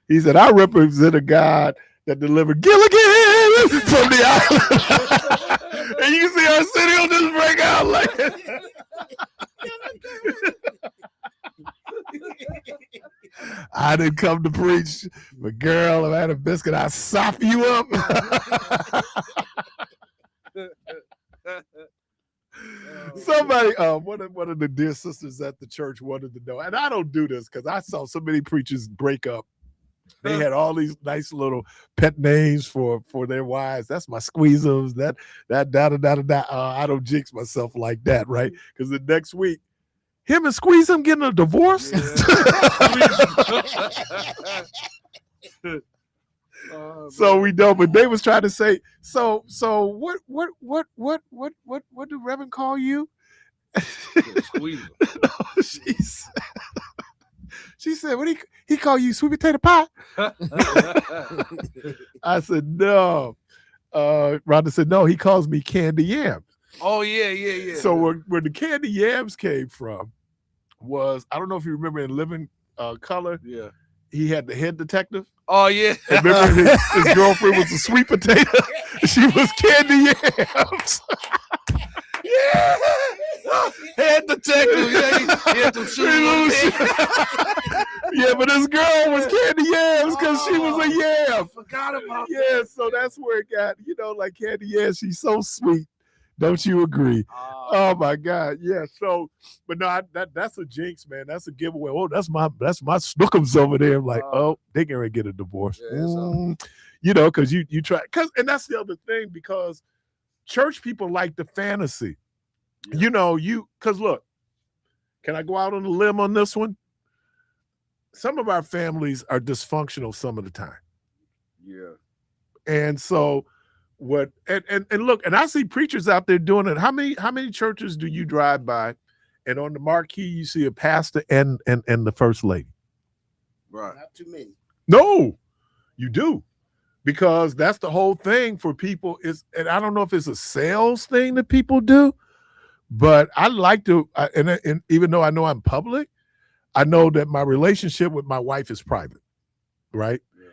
He said, I represent a God that delivered Gilligan from the island. And you can see Arsenio just break out like I didn't come to preach, but girl, if I had a biscuit, I'd sop you up. Somebody, one of the dear sisters at the church wanted to know, and I don't do this because I saw so many preachers break up. They had all these nice little pet names for their wives. That's my squeezums. That I don't jinx myself like that, right? Because the next week, him and Squeezum getting a divorce. Yeah. So we don't, but they was trying to say, so what do Reverend call you? She said, what he call you, sweet potato pie? I said, no. Rhonda said, no, he calls me candy yams. Oh, yeah. So where the candy yams came from was, I don't know if you remember in Living Color. Yeah. He had the head detective. Oh, yeah. And remember his girlfriend was a sweet potato. She was candy yams. Yeah. Head detective. Yeah, he had some shoes. Yeah, but this girl was candy yams because she was a yam. Forgot about that. So that's where it got, like candy yams. She's so sweet. Don't you agree? Oh my God. Yeah. So, but no, that's a jinx, man. That's a giveaway. Oh, that's my snookums over there. I'm like, they can get a divorce. Yeah, because you try, and that's the other thing, because church people like the fantasy. Yeah. Because look, can I go out on a limb on this one? Some of our families are dysfunctional some of the time. Yeah. And so and look, and I see preachers out there doing it. How many churches do you drive by, and on the marquee you see a pastor and the first lady? Right. Not too many. No. You do. Because that's the whole thing for people is, and I don't know if it's a sales thing that people do, but I like to, and even though I know I'm public, I know that my relationship with my wife is private, right? Yeah.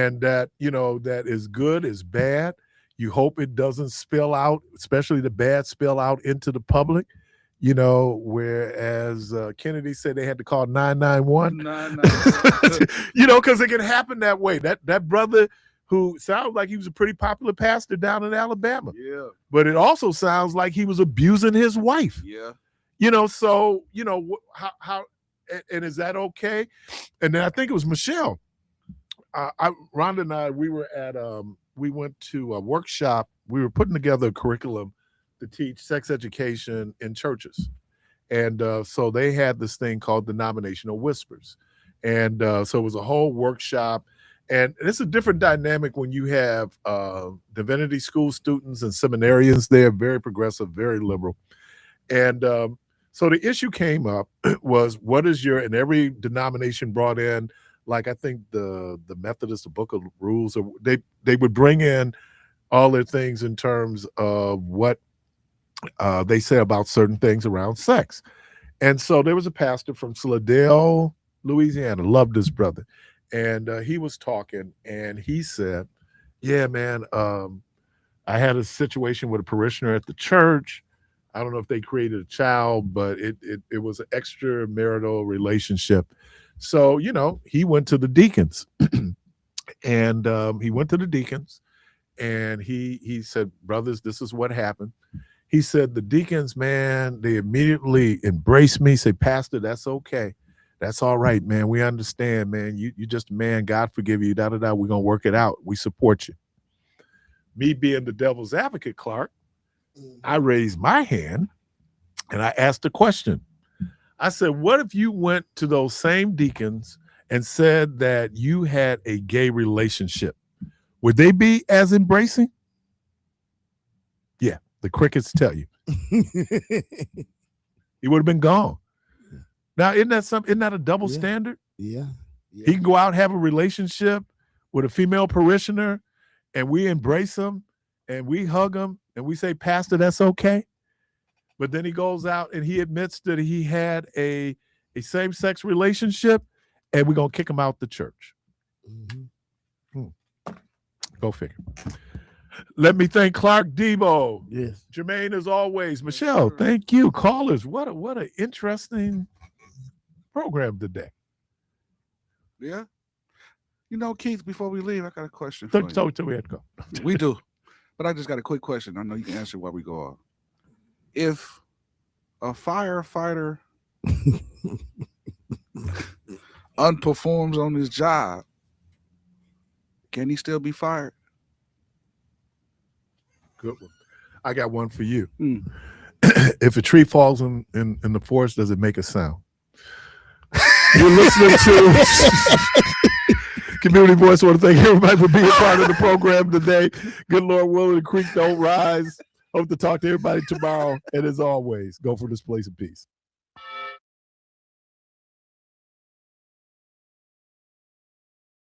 And that, that is good, is bad. You hope it doesn't spill out, especially the bad spill out into the public, whereas Kennedy said they had to call 911, because it can happen that way. That brother who sounds like he was a pretty popular pastor down in Alabama. Yeah. But it also sounds like he was abusing his wife. Yeah. So, how and is that okay? And then I think it was Michelle. Rhonda and I, we went to a workshop. We were putting together a curriculum to teach sex education in churches. And so they had this thing called Denominational Whispers. And so it was a whole workshop. And it's a different dynamic when you have divinity school students and seminarians there, very progressive, very liberal. And so the issue came up was, what is and every denomination brought in, like I think the Methodist, the Book of Rules, or they would bring in all their things in terms of what they say about certain things around sex. And so there was a pastor from Slidell, Louisiana, loved this brother. And he was talking, and he said, yeah, man, I had a situation with a parishioner at the church. I don't know if they created a child, but it was an extramarital relationship. So, he went to the deacons. And he went to the deacons, and he said, brothers, this is what happened. He said, the deacons, man, they immediately embraced me, say, Pastor, that's okay. That's all right, man. We understand, man. You just a man. God forgive you. We're going to work it out. We support you. Me being the devil's advocate, Clark, I raised my hand and I asked a question. I said, what if you went to those same deacons and said that you had a gay relationship? Would they be as embracing? Yeah, the crickets tell you. He would have been gone. Now, isn't that a double standard? Yeah. He can go out and have a relationship with a female parishioner, and we embrace him, and we hug him, and we say, Pastor, that's okay. But then he goes out and he admits that he had a same-sex relationship, and we're going to kick him out the church. Mm-hmm. Go figure. Let me thank Clark Debo. Yes. Jermaine, as always. Michelle, thank you. Callers, what an interesting program today. Yeah. Keith, before we leave, I got a question for you. Tell we had to go. We do. But I just got a quick question. I know you can answer while we go on. If a firefighter unperforms on his job, can he still be fired? Good one. I got one for you. If a tree falls in the forest, does it make a sound? You're listening to Community Voice. I want to thank everybody for being part of the program today. Good Lord willing, the creek don't rise. Hope to talk to everybody tomorrow. And as always, go for this place of peace.